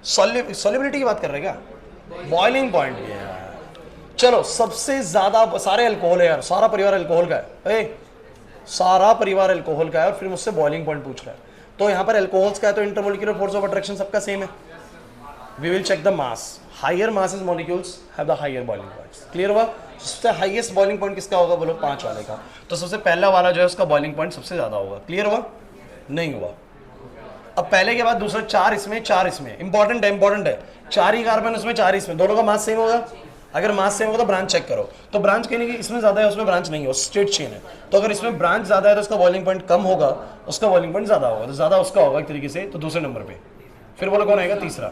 सॉल्युबिलिटी की बात कर रहे हैं क्या? बॉइलिंग पॉइंट भी है। चलो सबसे ज्यादा, सारे अल्कोहल है यार, सारा परिवार अल्कोहल का है, सारा परिवार अल्कोहल का है, और फिर मुझसे बॉइलिंग पॉइंट पूछ रहा है। तो यहाँ पर अल्कोहल्स का है तो इंटरमोलिक्यूलर फोर्स ऑफ अट्रैक्शन सबका सेम है। We will check the mass, higher masses molecules have the higher boiling points. Clear हुआ? सबसे हाईएस्ट बॉइलिंग पॉइंट किसका होगा बोलो? 5 वाले का। तो सबसे पहला वाला जो है उसका बॉइलिंग पॉइंट सबसे ज्यादा होगा। क्लियर हुआ? नहीं हुआ? अब पहले के बाद दूसरा 4 इसमें 4 इसमें, इंपॉर्टेंट है 4 ही कार्बन उसमें 4 इसमें, दोनों का मास सेम होगा। अगर मास सेम होगा तो ब्रांच चेक करो, तो ब्रांच कहने की इसमें ज्यादा है उसमें ब्रांच नहीं है, स्ट्रेट चेन है। तो अगर इसमें ब्रांच ज्यादा है तो उसका बॉइलिंग पॉइंट कम होगा, उसका बॉइलिंग पॉइंट ज्यादा होगा, तो ज्यादा उसका होगा एक तरीके से, तो दूसरे नंबर पे। फिर बोलो कौन आएगा? तीसरा।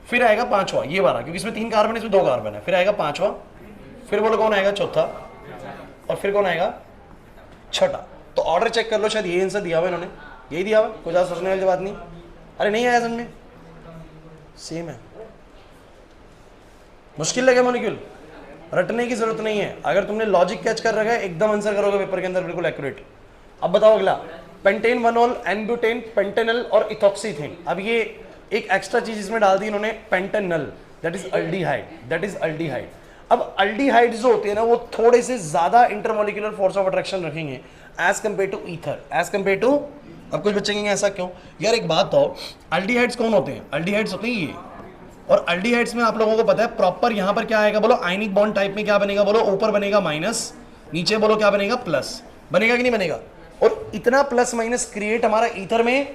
फिर आएगा 5वां, ये वाला, क्योंकि इसमें 3 कार्बन है, इसमें 2 कार्बन है। फिर आएगा 5वां। फिर बोलो कौन आएगा? चौथा। और फिर कौन आएगा? छठा। तो ऑर्डर चेक कर लो, शायद ये आंसर दिया हुआ इन्होंने, यही दिया हुआ, कुछ ज्यादा सोचने वाली बात नहीं। अरे नहीं आया समझ में, सेम है। मुश्किल लगे मॉलिक्यूल, रटने की जरूरत नहीं है। अगर तुमने लॉजिक कैच कर रखा है एकदम आंसर करोगे पेपर के अंदर, बिल्कुल एक्यूरेट। अब बताओ अगला, पेंटेन वनॉल, एनब्यूटेन, पेंटेनल और इथॉक्सीथेन। अब ये एक एक्स्ट्रा चीज इसमें डाल दी इन्होंने, पेंटेनल, दैट इज अल्डिहाइड। अब अल्डिहाइड जो होते हैं ना वो थोड़े से ज्यादा इंटरमोलिकुलर फोर्स ऑफ अट्रैक्शन रखेंगे as compare to ether, as compare to. अब कुछ बच्चे कहेंगे ऐसा क्यों यार? एक बात तो, अल्डिहाइड्स कौन होते हैं? अल्डिहाइड्स होते हैं ये, और अल्डिहाइड्स में आप लोगों को पता है प्रॉपर यहाँ पर क्या आएगा बोलो? आयनिक बॉन्ड टाइप में क्या बनेगा बोलो? ऊपर बनेगा माइनस, नीचे बोलो क्या बनेगा? प्लस। बनेगा कि नहीं बनेगा? और इतना प्लस माइनस क्रिएट हमारा ईथर में,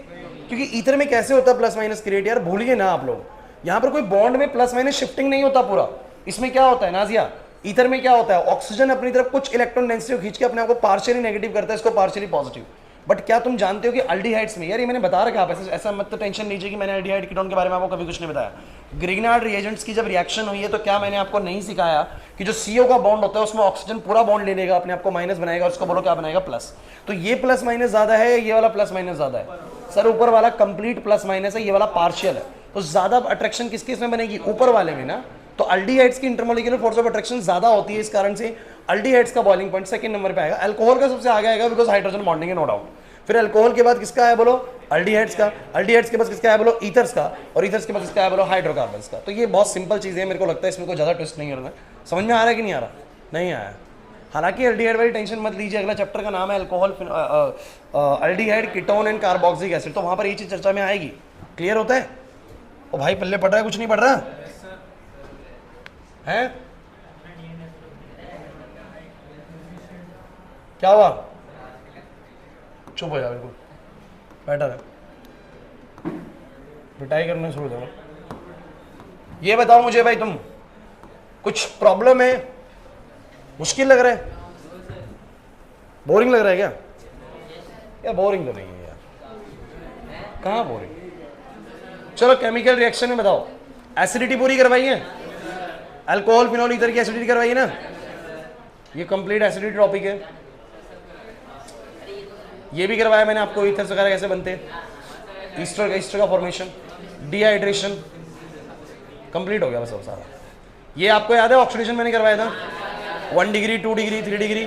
क्योंकि ईथर में कैसे होता है प्लस माइनस क्रिएट यार? भूलिए ना आप लोग, यहाँ पर कोई बॉन्ड में प्लस माइनस शिफ्टिंग नहीं होता पूरा। इसमें क्या होता है नाजिया? ईथर में क्या होता है? ऑक्सीजन अपनी तरफ कुछ इलेक्ट्रॉन डेंसिटी को खींच के अपने आप को पार्शियली नेगेटिव करता है, इसको पार्शियली पॉजिटिव। बट क्या तुम जानते हो कि अल्डिहाइड्स में, यार ये मैंने बता रखा है, ऐसा मत तो टेंशन लीजिए कि मैंने अल्डिहाइड कीटोन के बारे में आपको कभी कुछ नहीं बताया। ग्रिग्नार्ड रिएजेंट्स की जब रिएक्शन हुई है तो क्या मैंने आपको नहीं सिखाया कि जो CO का बॉन्ड होता है उसमें ऑक्सीजन पूरा बॉन्ड ले लेगा, अपने आप को माइनस बनाएगा, उसको बोलो क्या बनाएगा? प्लस। तो ये प्लस माइनस ज्यादा है, ये वाला प्लस माइनस ज्यादा है? सर ऊपर वाला कंप्लीट प्लस माइनस है, ये वाला पार्शियल है। तो ज्यादा अट्रैक्शन किसके इसमें बनेगी? ऊपर वाले में ना। तो अल्डिहाइड्स की इंटरमोलिकुलर फोर्स ऑफ अट्रैक्शन ज्यादा होती है, इस कारण से अल्डिहाइड्स का बॉइलिंग पॉइंट सेकंड नंबर पे आएगा। अल्कोहल का सबसे आगे आएगा बिकॉज हाइड्रोजन बॉन्डिंग है, नो डाउट। फिर अल्कोहल के बाद किसका है बोलो? अल्डिहाइड्स का। अल्डिहाइड्स के बाद किसका है बोलो? ईथर्स का। और ईथर्स के बाद किसका है बोलो? हाइड्रोकार्बन्स का। तो ये बहुत सिंपल चीज है, मेरे को लगता है इसमें कोई ज्यादा ट्विस्ट नहीं करना है। समझ में आ रहा है कि नहीं आ रहा? नहीं आया। हालांकि अल्डिहाइड वाली टेंशन मत लीजिए, अगला चैप्टर का नाम है alcohol, aldehyde, ketone and carboxylic acid, तो वहां पर ये चीज चर्चा में आएगी। क्लियर होता है? ओ भाई पल्ले पड़ रहा है, कुछ नहीं पड़ रहा? हैं? क्या हुआ? चुप हो जा, बिल्कुल बेटर है, पिटाई करना शुरू करो। ये बताओ मुझे भाई, तुम कुछ प्रॉब्लम है? मुश्किल लग रहा है? बोरिंग लग रहा है क्या? या बोरिंग तो नहीं है यार, कहाँ बोरिंग? चलो केमिकल रिएक्शन में बताओ, एसिडिटी पूरी करवाई है, अल्कोहल फिनॉल ईथर की एसिडिटी करवाई है ना, ये कंप्लीट एसिडिटी टॉपिक है। ये भी करवाया मैंने आपको, ईथर्स वगैरह कैसे बनते हैं, ईस्टर का फॉर्मेशन, डिहाइड्रेशन, कंप्लीट हो गया बस अब सारा। ये आपको याद है ऑक्सीडेशन मैंने करवाया था, 1 डिग्री 2 डिग्री 3 डिग्री।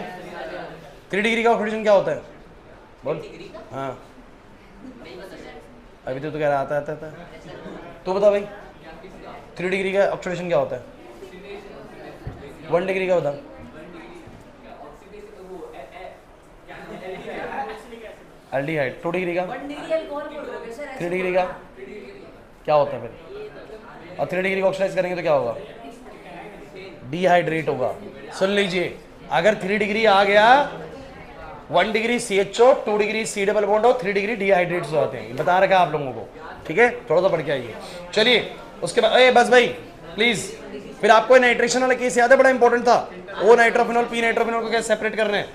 3 डिग्री का ऑक्सीडेशन क्या होता है बोल? हाँ अभी तो कह रहा आता तो बता भाई, 3 डिग्री का ऑक्सीडेशन क्या होता है? 1 डिग्री का बता। एल्डिहाइड। 2 डिग्री का? 3 डिग्री का क्या होता है फिर? और 3 डिग्री का ऑक्सीडाइज करेंगे तो क्या होगा? डिहाइड्रेट होगा। सुन लीजिए, अगर 3 डिग्री आ गया, 1 degree CHO, 2 degree C double bond और 3 डिग्री डिहाइड्रेट हो जाते हैं, बता रखा आप लोगों को, ठीक है? थोड़ा सा पढ़ के आइए। चलिए उसके बाद बस भाई प्लीज, फिर आपको नाइट्रेशन वाला केस याद है, बड़ा इंपॉर्टेंट था। ओ नाइट्रोफिनॉल पी नाइट्रोफिनॉल को कैसे सेपरेट करना है,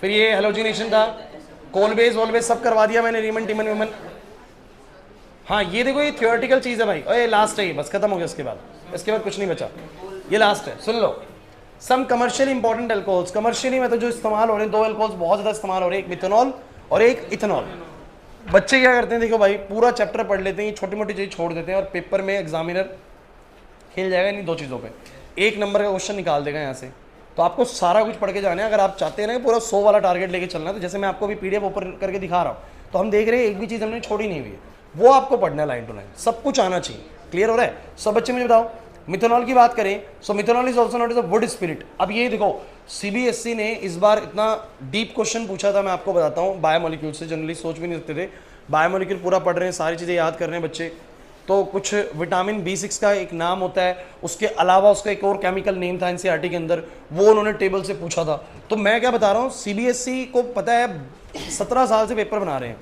फिर ये हेलोजिनेशन था, कोलबेस वोलबेस सब करवा दिया मैंने, रीमन टीमन विमन। हाँ ये देखो, ये थियोरेटिकल चीज है भाई, और ये लास्ट है, ये बस खत्म हो गया, इसके बाद कुछ नहीं बचा, ये लास्ट है। सुन लो, सम कमर्शियली इंपॉर्टेंट अल्कोहल्स, कमर्शियली में तो जो इस्तेमाल हो रहे हैं, 2 अल्कोहल्स बहुत ज्यादा इस्तेमाल हो रहे हैं, एक मिथेनॉल और एक इथेनॉल। बच्चे क्या करते हैं, देखो भाई पूरा चैप्टर पढ़ लेते हैं, छोटी मोटी चीज छोड़ देते हैं, और पेपर में एग्जामिनर खेल जाएगा इन्हीं 2 चीज़ों पे, 1 नंबर का क्वेश्चन निकाल देगा यहाँ से। तो आपको सारा कुछ पढ़ के जाना है, अगर आप चाहते हैं ना पूरा 100 वाला टारगेट लेके चलना है, तो जैसे मैं आपको भी PDF ऊपर करके दिखा रहा हूँ, तो हम देख रहे हैं एक भी चीज़ हमने छोड़ी नहीं हुई है, वो आपको पढ़ना है लाइन टू लाइन, सब कुछ आना चाहिए। क्लियर हो रहा है? सब बच्चे मुझे बताओ, मिथेनॉल की बात करें, so methanol is also not is a wood spirit. अब ये देखो, CBSE ने इस बार इतना डीप क्वेश्चन पूछा था, मैं आपको बताता हूँ, बायोमोलिक्यूल से जनरली सोच भी नहीं सकते थे, बायोमोलिक्यूल पूरा पढ़ रहे हैं, सारी चीज़ें याद कर रहे हैं बच्चे, तो कुछ विटामिन B6 का एक नाम होता है, उसके अलावा उसका एक और केमिकल नेम था NCERT के अंदर, वो उन्होंने टेबल से पूछा था। तो मैं क्या बता रहा हूँ, CBSE को पता है, 17 साल से पेपर बना रहे हैं,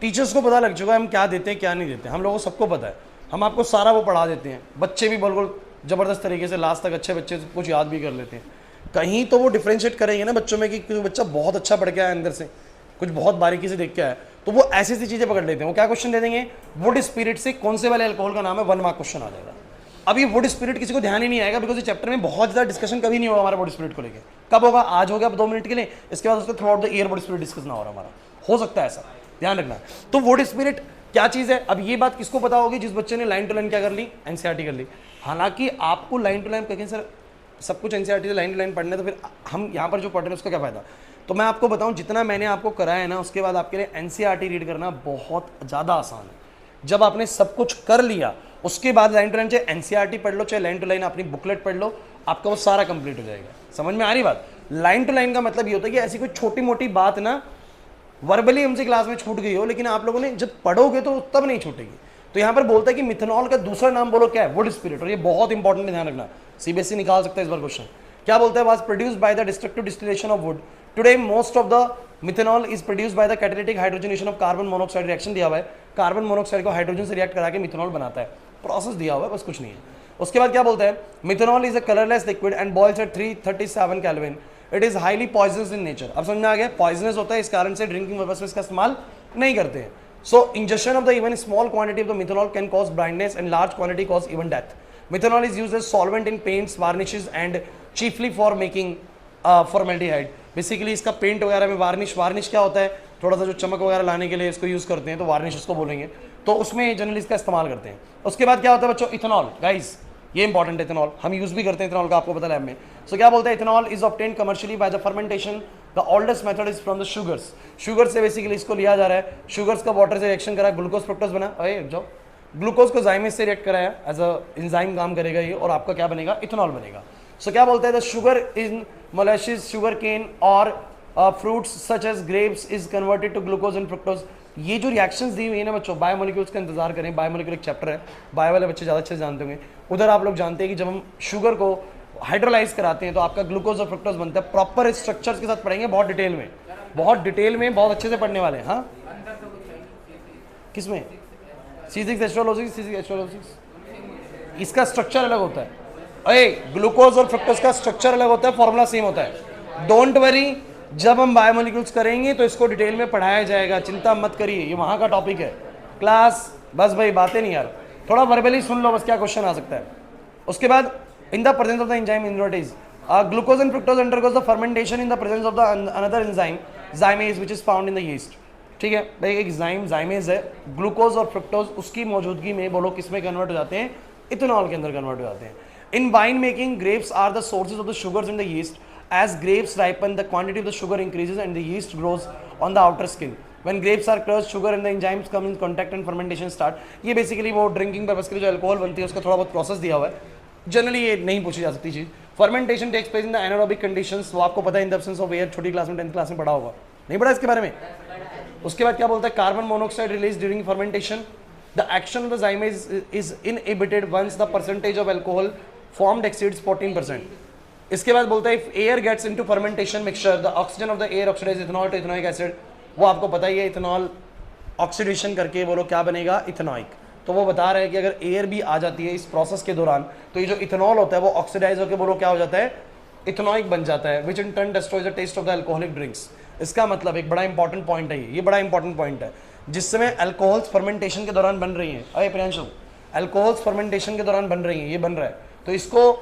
टीचर्स को पता लग चुका है हम क्या देते हैं क्या नहीं देते, हम लोगों को सबको पता है, हम आपको सारा वो पढ़ा देते हैं, बच्चे भी बिल्कुल ज़बरदस्त तरीके से लास्ट तक अच्छे बच्चे कुछ याद भी कर लेते हैं। कहीं तो वो डिफ्रेंशिएट करेंगे ना बच्चों में कि बच्चा बहुत अच्छा पढ़ के आया अंदर से, कुछ बहुत बारीकी से देख के आया, तो वो ऐसी ऐसी चीज़ें पकड़ लेते हैं। वो क्या क्वेश्चन दे देंगे, वुड स्पिरिट से कौन से वाले अल्कोहल का नाम है, 1 मार्क क्वेश्चन आ जाएगा। अब ये वुड स्पिरिट किसी को ध्यान ही नहीं आएगा, बिकॉज ये चैप्टर में बहुत ज़्यादा डिस्कशन कभी नहीं होगा हमारा वुड स्पिरिट को लेकर। कब होगा? आज हो गया 2 मिनट के लिए, इसके बाद उसका through out the year would spirit discuss ना हो रहा हमारा, हो सकता है ऐसा, ध्यान रखना। तो वुड स्पिरिट क्या चीज़ है? अब ये बात किसको पता होगी? जिस बच्चे ने लाइन टू लाइन क्या कर ली, NCERT कर ली। हालांकि आपको लाइन टू लाइन कहें सर सब कुछ NCERT से लाइन टू लाइन पढ़ना है, तो फिर हम यहाँ पर जो पढ़ रहे हैं उसका क्या फ़ायदा? तो मैं आपको बताऊं, जितना मैंने आपको कराया है ना, उसके बाद आपके लिए NCERT रीड करना बहुत ज़्यादा आसान है। जब आपने सब कुछ कर लिया, उसके बाद लाइन टू लाइन, चाहे NCERT पढ़ लो, चाहे लाइन टू लाइन अपनी बुकलेट पढ़ लो, आपका वो सारा कंप्लीट हो जाएगा। समझ में आ रही बात? लाइन टू लाइन का मतलब ये होता है कि ऐसी कोई छोटी मोटी बात ना वर्बली हमसे क्लास में छूट गई हो, लेकिन आप लोगों ने जब पढ़ोगे तो तब नहीं छूटेगी। तो यहाँ पर बोलता है कि मिथेनॉल का दूसरा नाम बोलो क्या है, वुड स्पिरिट, और ये बहुत इंपॉर्टेंट है, ध्यान रखना, CBSE निकाल सकता है इस बार क्वेश्चन। क्या बोलता है? Was produced by the destructive distillation of would. Today most of the methanol is produced by the catalytic hydrogenation of carbon monoxide. Reaction दिया हुआ है, कार्बन मोनोऑक्साइड को हाइड्रोजन से रिएक्ट करा के मिथेनॉल बनाता है, प्रोसेस दिया हुआ है, बस कुछ नहीं है। उसके बाद क्या बोलता है? Methanol is a colourless liquid and boils at 337 kelvin. It is highly poisonous in nature. अब समझ में आ गया, पॉइजनस होता है, इस कारण से ड्रिंकिंग पर्पस में इसका इस्तेमाल नहीं करते हैं। So ingestion of the even small quantity of the methanol can cause blindness and large quantity cause even death. Methanol is used as solvent in paints, varnishes and chiefly for making formaldehyde. Basically इसका पेंट वगैरह में वार्निश क्या होता है? थोड़ा सा जो चमक वगैरह लाने के लिए इसको यूज़ करते हैं, तो वार्निश इसको बोलेंगे, तो उसमें जनरली इसका इस्तेमाल करते हैं। उसके बाद क्या होता है बच्चों? इथेनॉल। गाइस ये इंपॉर्टेंट है, इथेनॉल हम यूज़ भी करते हैं इथेनॉल का, आपको पता लैब में। सो क्या बोलता है? Ethanol is obtained commercially by the fermentation. The oldest method is from the sugars. Sugar से बेसिकली इसको लिया जा रहा है, शुगर्स का वाटर से रिएक्शन करा, ग्लूकोज फ्रुक्टोज बना, अरे जाओ, ग्लूकोज को जाइमेस से रिएक्ट कराया, एज अ एंजाइम काम करेगा ये, और आपका क्या बनेगा? इथेनॉल बनेगा। सो क्या बोलता है? The sugar in molasses, sugar cane और fruits such as grapes is converted to glucose and fructose. ये जो रिएक्शंस दी हुई है ना बच्चों, बायोमोलिक्यूल्स का इंतजार करें, बायोमोलिक्यूल एक चैप्टर है, बायो वाले बच्चे ज़्यादा अच्छे से जानते होंगे। उधर आप लोग जानते हैं कि जब हम शुगर को हाइड्रोलाइज कराते हैं तो आपका ग्लूकोज और फ्रुक्टोज बनता है। प्रॉपर स्ट्रक्चर्स के साथ पढ़ेंगे बहुत डिटेल में, बहुत डिटेल में, बहुत अच्छे से पढ़ने वाले हैं। हाँ किसमें? C6 एस्ट्रोलोजिस, C6 एस्ट्रोलोजिस, इसका स्ट्रक्चर अलग होता है। अरे ग्लूकोज और फ्रुक्टोज का स्ट्रक्चर अलग होता है, फॉर्मूला सेम होता है। डोंट वरी, जब हम बायोमोलिक्यूल्स करेंगे तो इसको डिटेल में पढ़ाया जाएगा, चिंता मत करिए, ये वहां का टॉपिक है। क्लास बस भाई बातें नहीं यार, थोड़ा वर्बली सुन लो बस क्या क्वेश्चन आ सकता है। उसके बाद in the presence of the enzyme invertase glucose and fructose undergoes the fermentation in the presence of the another enzyme जाइमेज which is found in the yeast. ठीक है भाई, एक जाइमेज है, ग्लूकोज और फ्रुक्टोज उसकी मौजूदगी में बोलो किस में कन्वर्ट हो जाते हैं? इथेनॉल के अंदर कन्वर्ट हो जाते हैं। In wine making grapes are the sources of the sugars in the yeast. As grapes ripen, the quantity of the sugar increases and the yeast grows on the outer skin. When grapes are crushed, sugar and the enzymes come in contact and fermentation start. ये बेसिकली वो ड्रिंकिंग पर्पस के लिए जो अल्कोहल बनती है उसका थोड़ा बहुत प्रोसेस दिया हुआ है। जनरली ये नहीं पूछी जा सकती चीज़। Fermentation takes place in the anaerobic conditions, वो आपको पता है in the absence of air, छोटी क्लास में 10th क्लास में पढ़ा होगा, नहीं पढ़ा इसके बारे में? उसके बाद क्या बोलता है? Carbon monoxide release during fermentation, the action of the zymase is inhibited once the percentage of alcohol formed exceeds 14%। इसके बाद बोलता है if air gets into fermentation mixture the oxygen of the air oxidise ethanol to ethanoic acid. वो आपको पता ही है, इथेनॉल ऑक्सीडेशन करके बोलो क्या बनेगा? इथेनोइक। तो वो बता रहे हैं कि अगर एयर भी आ जाती है इस प्रोसेस के दौरान तो ये जो इथेनॉल होता है वो ऑक्सीडाइज होकर बोलो क्या हो जाता है? इथेनोइक बन जाता है, which in turn destroys the taste of the alcoholic drinks. इसका मतलब एक बड़ा इंपॉर्टेंट पॉइंट है, ये बड़ा इंपॉर्टेंट पॉइंट है। जिस समय अल्कोहल्स फर्मेंटेशन के दौरान बन रही है, अरे प्रियांशु, अल्कोहल्स फर्मेंटेशन के दौरान बन रही है, ये बन रहा है, तो इसको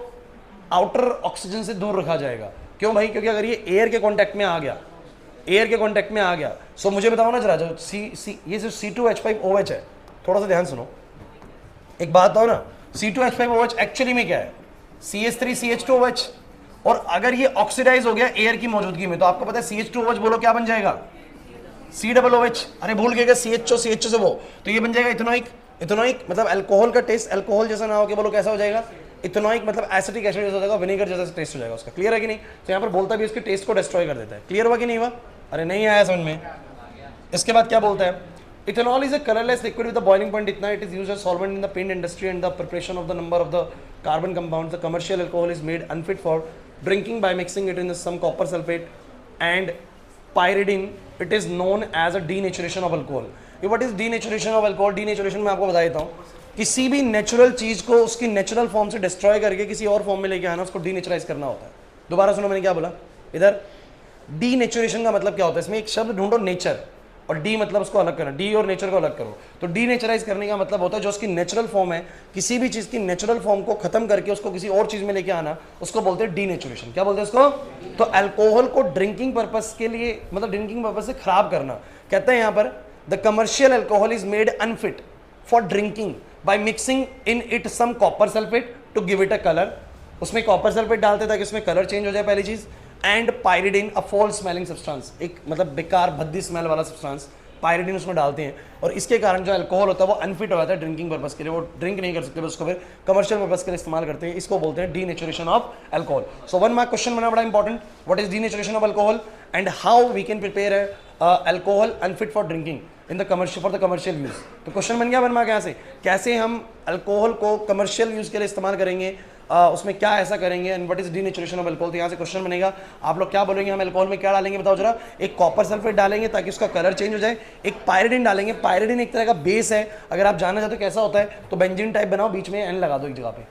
आउटर ऑक्सीजन से दूर रखा जाएगा। क्यों भाई? क्योंकि अगर ये एयर के कांटेक्ट में आ गया, एयर के कांटेक्ट में आ गया, सो मुझे बताओ ना जरा, जो ये जो C2H5OH है, थोड़ा सा ध्यान सुनो, एक बात बताओ ना, C2H5OH एक्चुअली में क्या है? CH3CH2OH। और अगर ये ऑक्सीडाइज हो गया एयर की मौजूदगी में तो आपको पता है CH2OH बोलो क्या बन जाएगा? COOH। अरे भूल गए CHO से वो, तो ये बन जाएगा इथेनोइक। इथेनोइक मतलब अल्कोहल का टेस्ट अल्कोहल जैसा ना हो के बोलो कैसा हो जाएगा? इथेनोइक मतलब एसिटिक एसिड जैसा हो जाएगा, विनेगर जैसा टेस्ट हो जाएगा उसका। क्लियर है कि नहीं? तो यहाँ पर बोलता भी इसके टेस्ट को डिस्ट्रॉय कर देता है। क्लियर हुआ कि नहीं हुआ? अरे नहीं आया समझ में? इसके बाद क्या बोलता है? Ethanol is a colourless liquid with the boiling point इतना, it is used as solvent in the paint industry and the preparation of the number of the carbon compounds. The commercial alcohol is made unfit for drinking by mixing it in some copper sulphate and pyridine. It is known as a denaturation of alcohol. What is denaturation of alcohol? Denaturation मैं आपको बता देता हूँ, किसी भी नेचुरल चीज को उसकी नेचुरल फॉर्म से डिस्ट्रॉय करके किसी और फॉर्म में लेके आना, उसको डीनेचुराइज करना होता है। दोबारा सुनो मैंने क्या बोला इधर? डीनेचुरेशन का मतलब क्या होता है? इसमें एक शब्द ढूंढो, नेचर, और डी मतलब उसको अलग करना, डी और नेचर को अलग करो। तो डीनेचुराइज करने का मतलब होता है जो उसकी नेचुरल फॉर्म है, किसी भी चीज की नेचुरल फॉर्म को खत्म करके उसको किसी और चीज में लेके आना, उसको बोलते हैं डीनेचुरेशन। क्या बोलते हैं उसको? तो अल्कोहल को ड्रिंकिंग पर्पज के लिए, मतलब ड्रिंकिंग पर्पज से खराब करना, कहते हैं यहाँ पर the commercial alcohol is made unfit for drinking by mixing in it some copper sulfate to give it a color। उसमें कॉपर सल्फेट डालते ताकि उसमें कलर चेंज हो जाए पहली चीज। And pyridine a foul smelling substance, एक मतलब बेकार भद्दी स्मेल वाला सब्सटेंस, पायरिडिन उसमें डालते हैं, और इसके कारण जो अल्कोहल होता है वो अनफिट हो जाता है ड्रिंकिंग पर्पस के लिए, वो ड्रिंक नहीं कर सकते, उसको फिर कमर्शियल पर्पस के लिए इस्तेमाल करते हैं। इसको बोलते हैं denaturation of alcohol. So 1 mark question बना बड़ा important, what is denaturation of alcohol and how we can prepare alcohol unfit for drinking in the commercial for the commercial use. तो क्वेश्चन बन गया 1 मार्क यहाँ से, कैसे हम अल्कोहल को कमर्शियल यूज के लिए इस्तेमाल करेंगे, उसमें क्या ऐसा करेंगे, and what is denaturation of alcohol. तो यहाँ से क्वेश्चन बनेगा, आप लोग क्या बोलेंगे, हम अल्कोहल में क्या डालेंगे बताओ जरा? एक कॉपर सल्फेट डालेंगे ताकि उसका कलर चेंज हो जाए, एक पायरिडिन डालेंगे, पायरिडिन एक तरह का बेस है, अगर आप जानना चाहते हो कैसा होता है तो बेंजीन टाइप बनाओ, बीच में एन लगा दो एक जगह पे,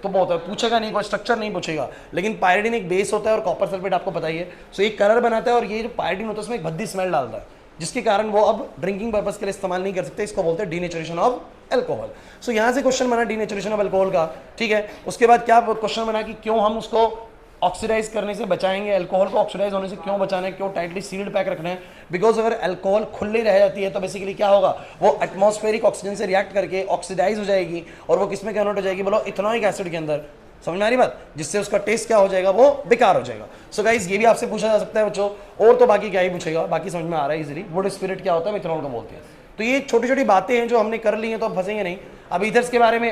तो बहुत है, पूछेगा नहीं, कोई स्ट्रक्चर नहीं पूछेगा, लेकिन पायरिडिन एक बेस होता है और कॉपर सल्फेट आपको पता ही है। सो एक कलर बनाता है और ये जो पायरिडिन होता है उसमें एक भद्दी स्मेल डालता है, जिसके कारण वो अब ड्रिंकिंग पर्पस के लिए इस्तेमाल नहीं कर सकते, इसको बोलते हैं डीनेचुरेशन ऑफ अल्कोहल। सो यहाँ से क्वेश्चन बना डीनेचुरेशन ऑफ अल्कोहल का, ठीक है। उसके बाद क्या क्वेश्चन बना कि क्यों हम उसको ऑक्सीडाइज करने से बचाएंगे, अल्कोहल को ऑक्सीडाइज होने से क्यों बचाना है, क्यों टाइटली सील्ड पैक रखना है। बिकॉज अगर अल्कोहल खुली रह जाती है तो बेसिकली क्या होगा, वो एटमॉस्फेरिक ऑक्सीजन से रिएक्ट करके ऑक्सीडाइज हो जाएगी और वो किस में कन्वर्ट हो जाएगी, बोलो इथेनॉइक एसिड के अंदर। समझ में आ रही बात, जिससे उसका टेस्ट क्या हो जाएगा, वो बेकार हो जाएगा। सो गाइस ये भी आपसे पूछा जा सकता है बच्चों, और तो बाकी क्या ही पूछेगा, बाकी समझ में आ रहा है इजीली। वुड स्पिरिट क्या होता है, मिथनॉल को बोलते हैं। तो ये छोटी छोटी बातें हैं जो हमने कर ली हैं, तो अब फंसेंगे नहीं। अब ईथर्स के बारे में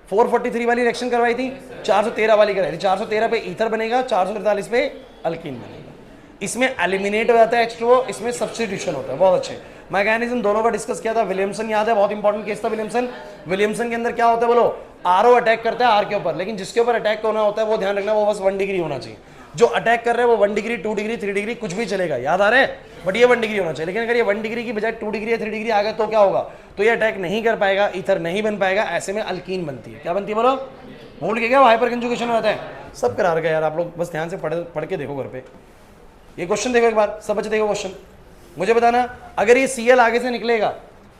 443 वाली रिएक्शन करवाई थी, 413 वाली कराई थी। 413 पे ईथर बनेगा, 443 पे अल्कीन बनेगा। इसमें एलिमिनेट हो जाता है H2O, इसमें सब्स्टिट्यूशन होता है। बहुत अच्छे, मैकेनिज्म दोनों का डिस्कस किया था। विलियमसन याद है, बहुत इंपॉर्टेंट केस था विलियमसन। विलियमसन के अंदर क्या होता है बोलो, आरओ अटैक करता है आर के ऊपर, लेकिन जिसके ऊपर अटैक होना होता है वो ध्यान रखना वो बस 1 डिग्री होना चाहिए। जो अटैक कर रहे हैं वो 1 डिग्री 2 डिग्री 3 डिग्री कुछ भी चलेगा, याद आ रहा है, बट ये 1 डिग्री होना चाहिए। लेकिन अगर ये 1 डिग्री की बजाय 2 डिग्री या 3 डिग्री आ गया तो क्या होगा, तो ये अटैक नहीं कर पाएगा, ईथर नहीं बन पाएगा, ऐसे में अल्कीन बनती है। क्या बनती है बोलो, भूल के क्या, हाइपर कंजुगेशन होता है। सब करा रखा है यार आप लोग, बस ध्यान से पढ़ के देखो घर पे। ये क्वेश्चन देखो एक बार, सब बच्चे देखो क्वेश्चन, मुझे बताना अगर ये Cl आगे से निकलेगा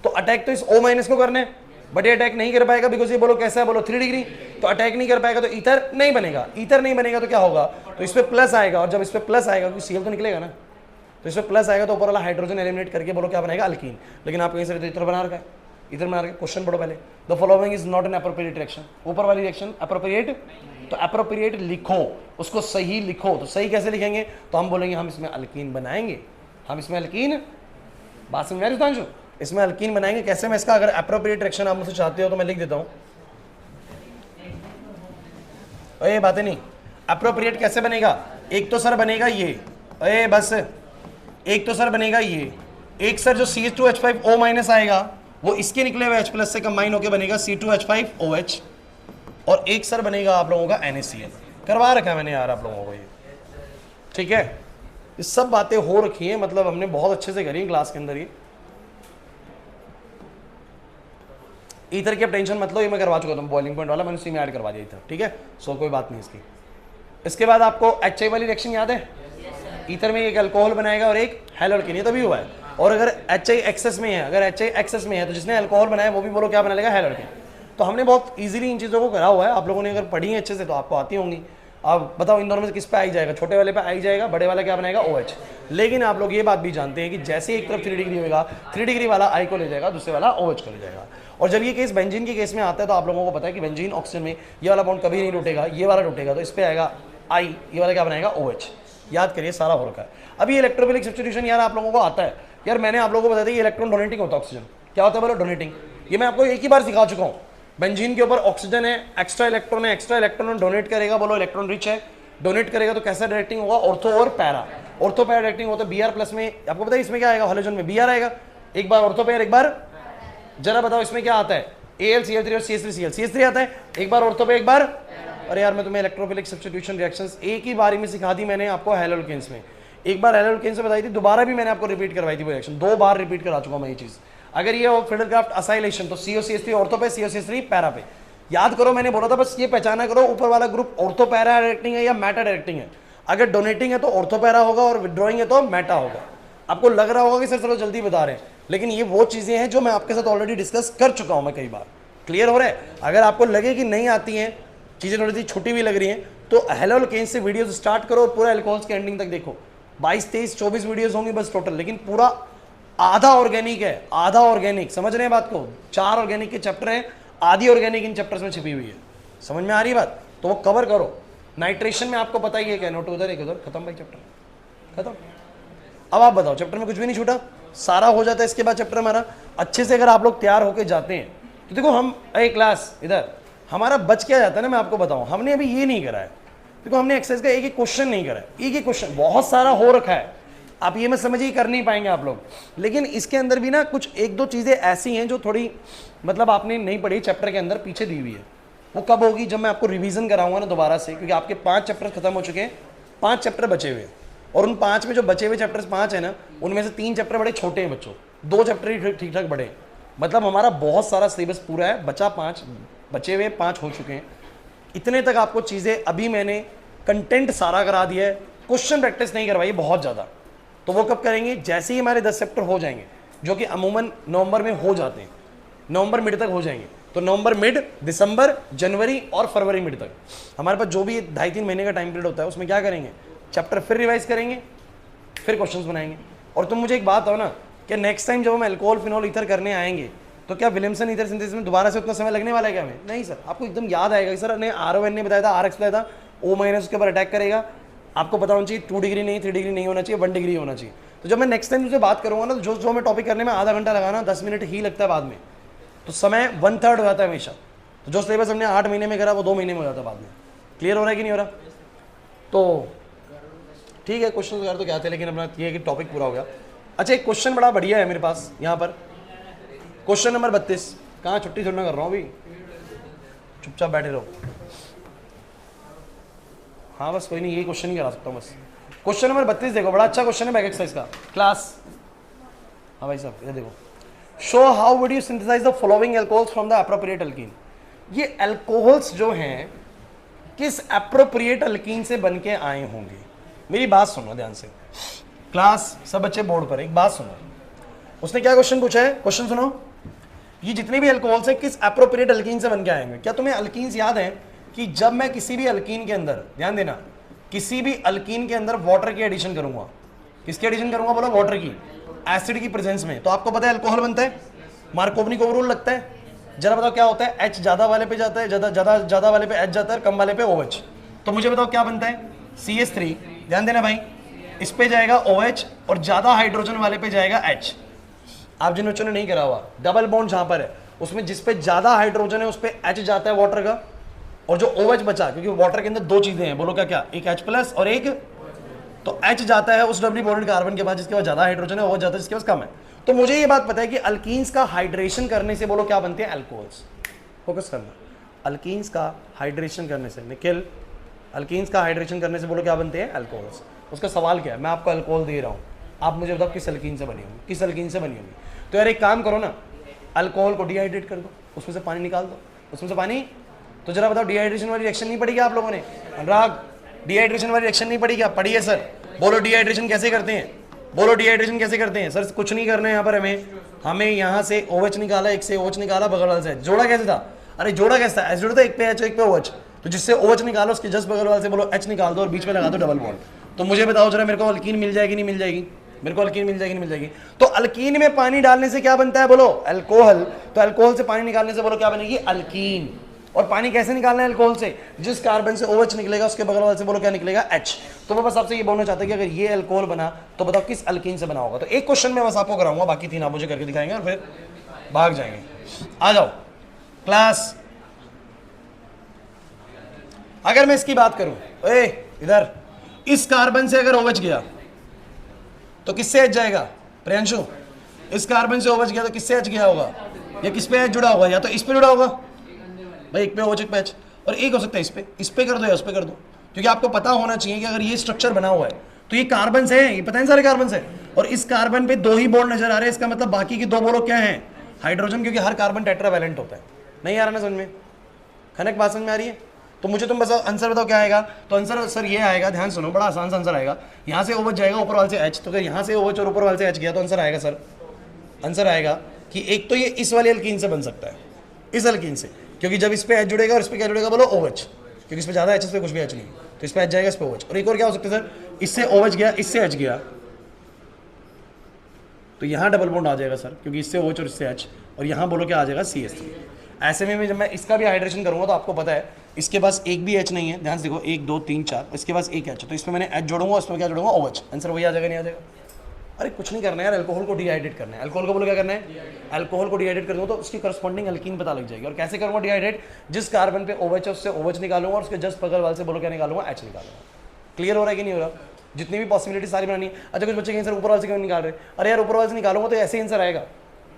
तो अटैक तो इस O- को करने, बट ये अटैक नहीं कर पाएगा बिकॉज ये बोलो कैसा है बोलो 3 डिग्री, तो अटैक नहीं कर पाएगा तो ईथर नहीं बनेगा। ईथर नहीं बनेगा तो क्या होगा, तो इस पे प्लस आएगा, और जब इस पे प्लस आएगा क्योंकि Cl तो निकलेगा ना, तो इस पे प्लस आएगा तो ऊपर वाला हाइड्रोजन एलिमिनेट करके बोलो क्या बनेगा, अल्कीन। लेकिन आप कहीं से तो ईथर बना रखा है, ईथर बना रखा है। क्वेश्चन पढ़ो पहले, the following is not an appropriate reaction, ऊपर वाली रिएक्शन एप्रोप्रिएट, तो एप्रोप्रिएट लिखो, उसको सही लिखो। तो सही कैसे लिखेंगे, तो हम बोलेंगे हम इसमें अल्कीन बनाएंगे, हम इसमें अल्कीन, बात समझ रहे हो, इसमें अल्कीन बनाएंगे। कैसे, मैं इसका अगर एप्रोप्रिएट रिएक्शन आप मुझसे चाहते हो तो मैं लिख देता हूं, ये बातें नहीं, एप्रोप्रिएट कैसे बनेगा, एक तो सर बनेगा ये, बस एक तो सर बनेगा ये, एक सर जो C2H5O- आएगा वो इसके निकले हुए H+ से कंबाइन होकर बनेगा C2H5OH, और एक सर बनेगा आप लोगों का NaCl। करवा रखा है मैंने यार आप लोगों को ये, ठीक है। ये सब बातें हो रखी हैं, मतलब हमने बहुत अच्छे से करी क्लास के अंदर। ये ईथर की अब टेंशन मत लो, ये मैं करवा चुका था बॉइलिंग पॉइंट वाला, मैंने उसी में ऐड करवा दिया ईथर, ठीक है, सो कोई बात नहीं इसकी। इसके बाद आपको HI वाली रिएक्शन याद है, ईथर में एक अल्कोहल बनाएगा और एक हैलोल्केन, ये तभी हुआ है। और अगर HI एक्सेस में है, अगर HI एक्सेस में है तो जिसने अल्कोहल बनाया वो भी बोलो क्या बना लेगा, हैलोल्केन। तो हमने बहुत इजीली इन चीज़ों को करा हुआ है, आप लोगों ने अगर पढ़ी है अच्छे से तो आपको आती होंगी। आप बताओ इन दोनों में से किस पे आई जाएगा, छोटे वाले पे आई जाएगा, बड़े वाला क्या बनाएगा, OH। लेकिन आप लोग ये बात भी जानते हैं कि जैसे एक तरफ 3 डिग्री होगा, 3 डिग्री वाला I को ले जाएगा, दूसरे वाला OH को ले जाएगा। और जब ये केस बेंजीन के केस में आता है तो आप लोगों को पता है कि बेंजीन ऑक्सीजन में ये वाला बॉन्ड कभी नहीं टूटेगा, ये वाला टूटेगा, तो इस पे आएगा I, ये वाला क्या बनाएगा, OH। याद करिए, सारा हो रखा है। अब ये इलेक्ट्रोफिलिक सब्स्टिट्यूशन यार आप लोगों को आता है यार, मैंने आप लोगों को बताया था ये इलेक्ट्रॉन डोनेटिंग होता है, ऑक्सीजन क्या होता है बोलो, डोनेटिंग। ये मैं आपको एक ही बार सिखा चुका हूँ। बेंजीन के ऊपर ऑक्सीजन है, एक्स्ट्रा इलेक्ट्रॉन है, एक्स्ट्रा इलेक्ट्रॉन डोनेट करेगा, बोलो इलेक्ट्रॉन रिच है, डोनेट करेगा तो कैसा डायरेक्टिंग होगा, ऑर्थो और पैरा। ऑर्थो पैरा डायरेक्टिंग होता है Br+ में, आपको पता है इसमें क्या आएगा, हाइड्रोजन में Br आएगा, एक बार ऑर्थो पैर, एक बार जरा बताओ इसमें क्या आता है, AlCl3 और CH3Cl, CH3 आता है, एक बार ऑर्थो पे, एक बार, अरे यार मैं तुम्हें इलेक्ट्रोफिलिक सब्स्टिट्यूशन रिएक्शंस एक ही बारी में सिखा दी मैंने आपको हैलोल्केन्स में, एक बार हैलोल्केन्स में बताई थी, दोबारा भी मैंने आपको रिपीट करवाई थी वो रिएक्शन, 2 बार रिपीट करा चुका मैं ये चीज। अगर ये हो फिडेलक्राफ्ट असाइलेशन तो COCH3 ऑर्थो पे, COCH3 पैरा पे। याद करो मैंने बोला था बस ये पहचाना करो ऊपर वाला ग्रुप ऑर्थो पैरा डायरेक्टिंग है या मेटा डायरेक्टिंग है। अगर डोनेटिंग है तो ऑर्थो पैरा होगा और विड्रॉइंग है तो मेटा होगा। आपको लग रहा होगा कि सर चलो जल्दी बता रहे हैं, लेकिन ये वो चीजें हैं जो मैं आपके साथ ऑलरेडी डिस्कस कर चुका हूं मैं कई बार। क्लियर हो रहा है? अगर आपको लगे कि नहीं आती हैं चीजें, थोड़ी सी छोटी भी लग रही हैं, तो हैलोल्केन्स से वीडियोस स्टार्ट करो और पूरा एल्कोहल्स के एंडिंग तक देखो। 22, 23, 24 वीडियोस होंगी बस टोटल, लेकिन पूरा आधा ऑर्गेनिक है, आधा ऑर्गेनिक। समझ रहे हैं बात को? 4 ऑर्गेनिक के चैप्टर हैं, आधी ऑर्गेनिक इन चैप्टर्स में छिपी हुई है। समझ में आ रही बात? तो वो कवर करो। नाइट्रेशन में आपको पता ही है क्या, नोट उधर एक उधर, खत्म भाई चैप्टर खत्म। अब आप बताओ, चैप्टर में कुछ भी नहीं छूटा, सारा हो जाता है इसके बाद चैप्टर हमारा। अच्छे से अगर आप लोग तैयार होकर जाते हैं तो देखो हम एक क्लास इधर हमारा बच क्या जाता है ना, मैं आपको बताऊं, हमने अभी ये नहीं करा है। देखो हमने एक्सरसाइज का एक एक क्वेश्चन नहीं करा है, एक एक क्वेश्चन बहुत सारा हो रखा है, आप ये मैं समझिए कर नहीं पाएंगे आप लोग। लेकिन इसके अंदर भी ना कुछ 1-2 चीजें ऐसी हैं जो थोड़ी मतलब आपने नहीं पढ़ी, चैप्टर के अंदर पीछे दी हुई है। वो कब होगी? जब मैं आपको रिवीजन कराऊंगा ना दोबारा से, क्योंकि आपके 5 चैप्टर खत्म हो चुके हैं, 5 चैप्टर बचे हुए हैं, और उन 5 में जो बचे हुए चैप्टर्स 5 है ना, उनमें से 3 चैप्टर बड़े छोटे हैं बच्चों, 2 चैप्टर ही ठीक ठाक बड़े हैं। मतलब हमारा बहुत सारा सिलेबस पूरा है, बचा 5, बचे हुए 5 हो चुके हैं। इतने तक आपको चीज़ें अभी मैंने कंटेंट सारा करा दिया है, क्वेश्चन प्रैक्टिस नहीं करवाई बहुत ज़्यादा। तो वो कब करेंगे? जैसे ही हमारे 10 चैप्टर हो जाएंगे, जो कि अमूमन नवंबर में हो जाते हैं, नवंबर मिड तक हो जाएंगे, तो नवंबर मिड, दिसंबर, जनवरी और फरवरी मिड तक हमारे पास जो भी 2.5-3 महीने का टाइम पीरियड होता है, उसमें क्या करेंगे? चैप्टर फिर रिवाइज करेंगे, फिर क्वेश्चंस बनाएंगे। और तुम मुझे एक बात बताओ ना कि नेक्स्ट टाइम जब हम अल्कोहल फिनॉल ईथर करने आएंगे तो क्या विलियमसन ईथर सिंथेसिस में दोबारा से उतना समय लगने वाला है क्या हमें? नहीं सर, आपको एकदम याद आएगा कि सर ने RON ने बताया था, RX बताया था, O- उसके ऊपर अटैक करेगा। आपको पता होना चाहिए 2 डिग्री नहीं, 3 डिग्री नहीं होना चाहिए, 1 डिग्री होना चाहिए। तो जब मैं नेक्स्ट टाइम तुझसे बात करूंगा ना, तो जो मैं टॉपिक करने में आधा घंटा लगाना, 10 मिनट ही लगता है बाद में, तो समय 1/3 हो जाता है हमेशा। तो जो सिलेबस हमने 8 महीने में करा वो 2 महीने में हो जाता है बाद में। क्लियर हो रहा है कि नहीं हो रहा? तो ठीक है, क्वेश्चन वगैरह तो क्या थे, लेकिन अपना ये कि टॉपिक पूरा हो गया। अच्छा एक क्वेश्चन बड़ा बढ़िया है मेरे पास यहाँ पर, क्वेश्चन नंबर 32। कहाँ छुट्टी छोड़ना कर रहा हूँ अभी, चुपचाप बैठे रहो। हाँ बस कोई नहीं, यही क्वेश्चन ही करा सकता हूँ बस। क्वेश्चन नंबर 32 देखो, बड़ा अच्छा क्वेश्चन है बैक एक्सरसाइज का क्लास। हाँ भाई साहब ये देखो, show how would you synthesise the following alcohols from the appropriate alkyne. ये एल्कोहल्स जो हैं किस एप्रोप्रिएट अल्कीन से बन के आए होंगे। मेरी बात सुनो ध्यान से क्लास, सब बच्चे बोर्ड पर, एक बात सुनो। उसने क्या क्वेश्चन पूछा है, क्वेश्चन सुनो। ये जितने भी अल्कोहल्स हैं किस एप्रोप्रिएट अल्कीन से बन के आएंगे। क्या तुम्हें अल्कीन्स याद है कि जब मैं किसी भी अल्कीन के अंदर, ध्यान देना, किसी भी अल्कीन के अंदर वाटर की एडिशन करूंगा, किसकी एडिशन करूंगा बोलो, वाटर की, एसिड की प्रेजेंस में, तो आपको पता है अल्कोहल बनता है, मार्कोवनी को रूल लगता है। जरा बताओ क्या होता है, एच ज्यादा वाले पे जाता है, ज्यादा वाले पे एच जाता है, कम वाले पे OH। तो मुझे बताओ क्या बनता है, CH3। ध्यान देना भाई, इस पे जाएगा OH और ज्यादा हाइड्रोजन वाले पे जाएगा H। आप जिन बच्चों ने नहीं करा हुआ, डबल बॉन्ड जहां पर है उसमें जिस पे ज्यादा हाइड्रोजन है उस पे H जाता है वाटर का, और जो OH बचा, क्योंकि वाटर के अंदर दो चीजें हैं, बोलो क्या क्या, एक H+ और एक, तो H जाता है उस डबली बॉन्डेड कार्बन के पास जिसके पास ज्यादा हाइड्रोजन है, OH जाता है जिसके पास कम है। तो मुझे ये बात पता है कि अल्कीन्स का हाइड्रेशन करने से बोलो क्या बनते हैं, अल्कोहल्स। फोकस करना, अल्कीन्स का हाइड्रेशन करने से, निखिल, अल्कीन्स का हाइड्रेशन करने से बोलो क्या बनते हैं, अल्कोहल्स। उसका सवाल क्या है, मैं आपको अल्कोहल दे रहा हूँ, आप मुझे बताओ किस अल्कीन से बनी होगी, किस अल्कीन से बनी होगी। तो यार एक काम करो ना, अल्कोहल को डिहाइड्रेट कर दो, उसमें से पानी निकाल दो, उसमें से पानी, तो जरा बताओ डिहाइड्रेशन वाली रिएक्शन नहीं पड़ी क्या आप लोगों ने, अनुराग डिहाइड्रेशन वाली रिएक्शन नहीं पड़ी क्या, पड़ी है सर। बोलो डिहाइड्रेशन कैसे करते हैं, बोलो डिहाइड्रेशन कैसे करते हैं। सर कुछ नहीं करना है यहाँ पर, हमें यहाँ से OH निकाला, एक से OH निकाला, बगल वाले से जोड़ा कैसे था, अरे जोड़ा कैसे था, ऐसे जोड़ा था, एक पे H एक पे OH, तो जिससे OH निकालो उसके जस्ट बगल वाले से बोलो H निकाल दो और बीच में लगा दो डबल बॉन्ड। तो मुझे बताओ जरा मेरे को अल्कीन मिल जाएगी नहीं मिल जाएगी, मेरे को अल्कीन मिल जाएगी नहीं मिल जाएगी। तो अल्कीन में पानी डालने से क्या बनता है बोलो, अल्कोहल। तो अल्कोहल से पानी निकालने से बोलो क्या बनेगी, अल्कीन। और पानी कैसे निकालना है अल्कोहल से, जिस कार्बन से OH निकलेगा उसके बगल वाले से बोलो क्या निकलेगा, H। तो मैं बस आपसे ये बोलना चाहता हूं कि अगर ये अल्कोहल बना तो बताओ किस अल्कीन से बना होगा। तो एक क्वेश्चन मैं बस आपको कराऊंगा, बाकी 3 आप मुझे करके दिखाएंगे और फिर भाग जाएंगे। आ जाओ क्लास, अगर मैं इसकी बात करूं, इधर इस कार्बन से अगर OH गया तो किससे H जाएगा, प्रियांशु, इस कार्बन से OH गया तो किससे H गया होगा, या किस पे H जुड़ा होगा, या तो इस पे जुड़ा होगा भाई, एक पे OH एक पे H, और एक हो सकता है इस पे कर दो या उस पे कर दो, क्योंकि आपको पता होना चाहिए कि अगर ये स्ट्रक्चर बना हुआ है तो ये कार्बन से है, ये पता है सारे कार्बन से, और इस कार्बन पे 2 ही बॉन्ड नजर आ रहे हैं, इसका मतलब बाकी के 2 बोलो क्या है, हाइड्रोजन, क्योंकि हर कार्बन टेट्रावैलेंट होता है। नहीं आ रहा ना समझ में, खनक बात समझ में आ रही है। तो मुझे तुम बस आंसर बताओ क्या आएगा, तो आंसर सर ये आएगा, ध्यान सुनो, बड़ा आसान सा आंसर आएगा। यहाँ से OH जाएगा ऊपर वाले से H, तो अगर यहाँ से OH और ऊपर वाले से H गया तो आंसर आएगा सर, आंसर आएगा कि एक तो ये इस वाले अल्कीन से बन सकता है, इस अल्कीन से, क्योंकि जब इस पे H जुड़ेगा और इस पे क्या जुड़ेगा बोलो OH, क्योंकि इस पे ज्यादा H, इस पे कुछ भी H नहीं, तो इस पे H जाएगा, इस पे OH। और एक और क्या हो सकता है सर, इससे OH गया, इससे H गया, तो यहाँ डबल बॉन्ड आ जाएगा सर, क्योंकि इससे OH और इससे H, और यहाँ बोलो क्या आ जाएगा, CH3। ऐसे में जब मैं इसका भी हाइड्रेशन करूंगा तो आपको पता है इसके पास एक भी H नहीं है, ध्यान से देखो 1 2 3 4, इसके पास एक H, तो इसमें मैंने H जोड़ूंगा, इसमें क्या जोड़ूंगा, OH, आंसर वही आ जाएगा, नहीं आ जाएगा। अरे कुछ नहीं करना है यार, अल्कोहल को डिहाइड्रेट करना है। अल्कोहल को बोलो क्या करना है, अल्कोहल को डिहाइड्रेट करूंगा तो उसकी करस्पॉन्डिंग अल्कीन पता लग जाएगी। और कैसे करूंगा डिहाइड्रेट, जिस कार्बन पे OH है उससे OH निकालूंगा और उसके जस्ट बगल वाले से बोलो क्या निकालूंगा, H निकालूंगा। क्लियर हो रहा है कि नहीं हो रहा, जितनी भी पॉसिबिलिटी सारी बनानी है। अच्छा कुछ बच्चे कहें सर ऊपर वाले से क्यों निकाल रहे, अरे यार ऊपर वाले से निकालूंगा तो ऐसे ही आंसर आएगा,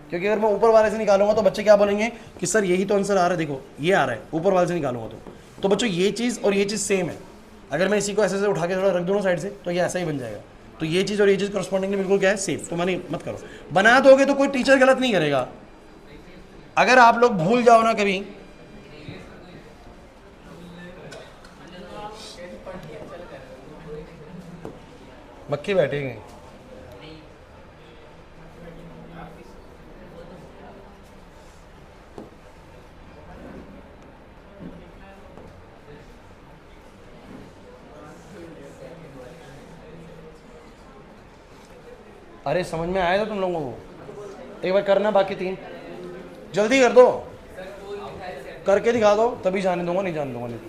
क्योंकि अगर मैं ऊपर वाले से निकालूंगा तो बच्चे क्या बोलेंगे कि सर यही तो आंसर आ रहा है, देखो ये आ रहा है, ऊपर वाले से निकालूंगा तो बच्चों ये चीज़ और ये चीज़ सेम है। अगर मैं इसी को ऐसे उठा के थोड़ा रख दूँ साइड से तो ये ऐसा ही बन जाएगा। तो ये चीज़ और ये चीज़ करस्पॉन्डिंगली बिल्कुल क्या है, सेफ। तो मानी मत करो, बना दोगे तो कोई टीचर गलत नहीं करेगा। अगर आप लोग भूल जाओ ना कभी, मक्खी बैठेंगे, अरे समझ में आया था तुम लोगों को, एक बार करना, बाकी 3 जल्दी कर दो, करके दिखा दो तभी जाने दूंगा, नहीं जाने दूंगा नहीं।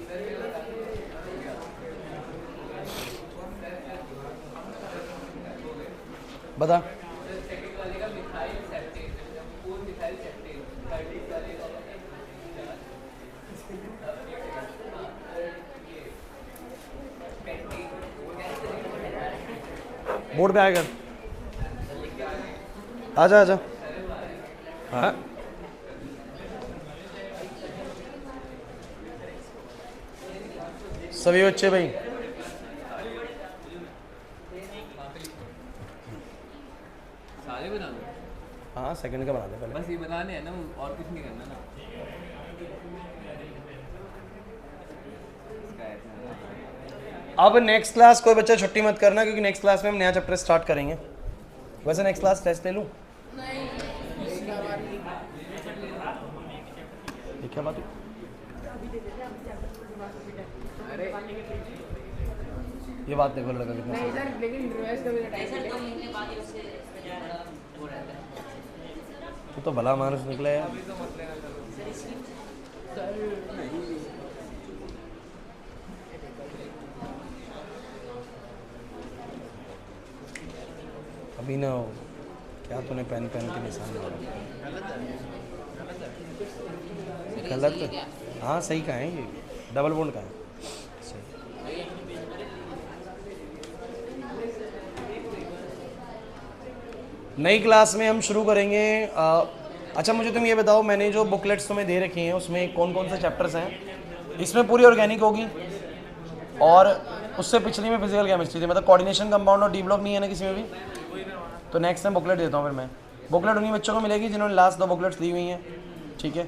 बता बोर्ड पे आएगा, आजा आजा। हाँ सभी बच्चे भाई सारे बना दो। हाँ सेकंड का बना दे पहले। बस ये बनाने हैं ना, और कुछ नहीं करना ना। अब नेक्स्ट क्लास कोई बच्चा छुट्टी मत करना, क्योंकि नेक्स्ट क्लास में हम नया चैप्टर स्टार्ट करेंगे। वैसे नेक्स्ट क्लास टेस्ट ले लूँ? ये क्या बात है? ये बात देखो लड़का कितना सही है। तो भला मानुस निकला यार। अभी ना क्या तूने पेन पेन के निशान मारा? गलत? हाँ सही कहा है, ये डबल बॉन्ड का है। सही। नई क्लास में हम शुरू करेंगे। अच्छा मुझे तुम ये बताओ, मैंने जो बुकलेट्स तुम्हें दे रखी हैं उसमें कौन कौन से चैप्टर्स हैं? इसमें पूरी ऑर्गेनिक होगी और उससे पिछली में फिजिकल केमिस्ट्री थी। मतलब कोऑर्डिनेशन, कंपाउंड और डी ब्लॉक नहीं है ना किसी में भी? तो नेक्स्ट टाइम बुकलेट देता हूँ फिर मैं। बुकलेट उन्हीं बच्चों को मिलेगी जिन्होंने लास्ट 2 बुकलेट्स दी हुई हैं, ठीक है?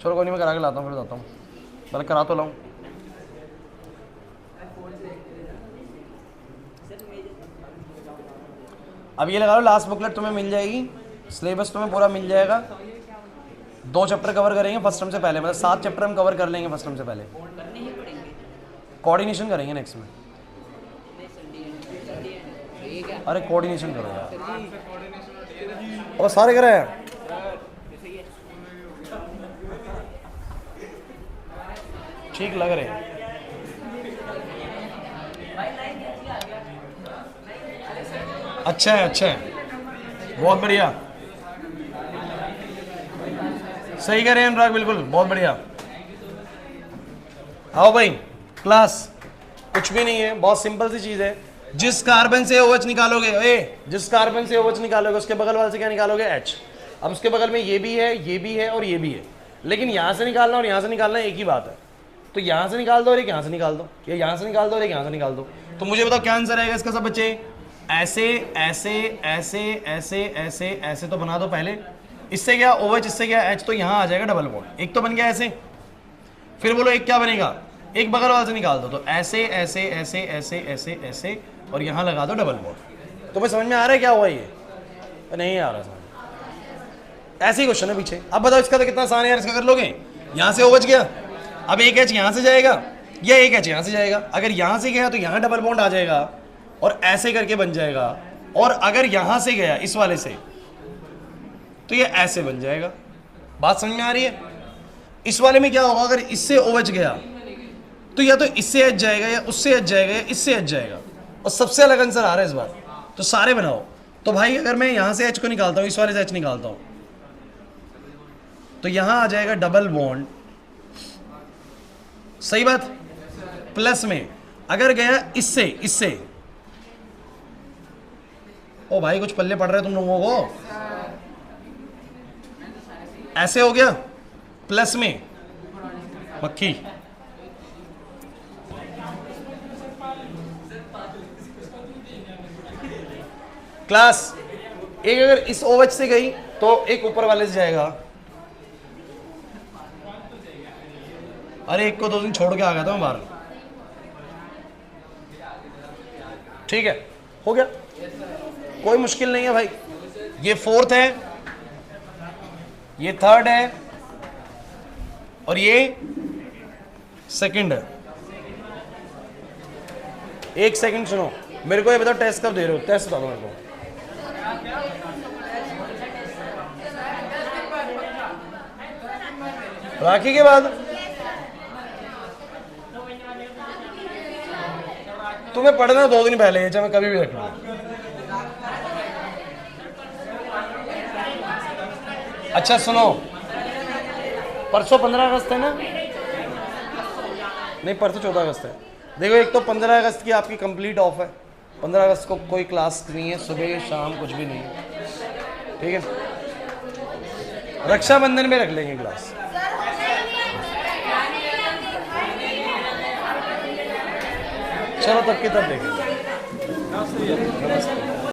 चलो कोई नहीं, मैं करा के लाता हूँ, फिर जाता हूँ। पहले करा तो लाऊँ। अब ये लगा लो, लास्ट बुकलेट तुम्हें मिल जाएगी, सिलेबस तुम्हें पूरा मिल जाएगा। 2 चैप्टर कवर करेंगे फर्स्ट टर्म से पहले, मतलब 7 चैप्टर हम कवर कर लेंगे फर्स्ट टर्म से पहले। कोऑर्डिनेशन करेंगे नेक्स्ट में। अरे कोऑर्डिनेशन करो यार, और सारे करे हैं। ठीक लग रहे हैं। अच्छा है, अच्छा है, बहुत बढ़िया, सही कह रहे हैं अनुराग, बिल्कुल बहुत बढ़िया। आओ भाई क्लास, कुछ भी नहीं है, बहुत सिंपल सी चीज है। जिस कार्बन से OH निकालोगे, जिस कार्बन से OH निकालोगे उसके बगल वाले से क्या निकालोगे? H। अब उसके बगल में ये भी है, ये भी है और ये भी है, लेकिन यहां से निकालना और यहां से निकालना एक ही बात है। तो यहां से निकाल दो और एक यहां से निकाल दो, या यहां से निकाल दो और एक यहां से निकाल दो। तो मुझे बताओ क्या आंसर आएगा इसका सब बच्चे? ऐसे ऐसे ऐसे ऐसे ऐसे ऐसे तो बना दो पहले। इससे क्या OH, इससे क्या H, तो यहाँ आ जाएगा डबल बॉन्ड। एक तो बन गया ऐसे, फिर बोलो एक क्या बनेगा? एक बगल वाले से निकाल दो, तो ऐसे ऐसे ऐसे ऐसे ऐसे ऐसे और यहाँ लगा दो डबल बॉन्ड। तुम्हें समझ में आ रहा है क्या हुआ ये? नहीं आ रहा समझ। ऐसे ही क्वेश्चन है पीछे। अब बताओ इसका तो कितना आसान है यार, इसका कर लोगे। यहाँ से OH गया, अब एक H यहाँ से जाएगा या एक H यहाँ से जाएगा। अगर यहाँ से गया तो यहाँ डबल बॉन्ड आ जाएगा और ऐसे करके बन जाएगा, और अगर यहाँ से गया इस वाले से तो ये ऐसे बन जाएगा। बात समझ में आ रही है? इस वाले में क्या होगा? अगर इससे OH गया तो या तो इससे H जाएगा या उससे H जाएगा या इससे H जाएगा, और सबसे अलग आंसर आ रहा है इस बार। तो सारे बनाओ। तो भाई अगर मैं यहाँ से H को निकालता हूँ, इस वाले से H निकालता हूँ, तो यहाँ आ जाएगा डबल बॉन्ड, सही बात? प्लस में अगर गया इससे इससे, ओ भाई कुछ पल्ले पड़ रहे तुम लोगों को, ऐसे हो गया प्लस में मक्खी। क्लास एक अगर इस OH से गई तो एक ऊपर वाले से जाएगा। अरे एक को 2 दिन छोड़ के आ गया था मैं बाहर। ठीक है, हो गया, कोई मुश्किल नहीं है भाई। ये 4th है, ये 3rd है और ये 2nd है। एक सेकंड सुनो, मेरे को ये बताओ टेस्ट कब दे रहे हो? टेस्ट बता दो मेरे को। राखी के बाद तुम्हें पढ़ना 2 दिन पहले है, चाहे मैं कभी भी रख लूँ। अच्छा सुनो, परसों 15 अगस्त है ना? नहीं परसों 14 अगस्त है। देखो एक तो 15 अगस्त की आपकी कंप्लीट ऑफ है, 15 अगस्त को कोई क्लास नहीं है, सुबह शाम कुछ भी नहीं है, ठीक है। रक्षाबंधन में रख लेंगे क्लास। चलो तब की तब देखेंगे। नमस्ते।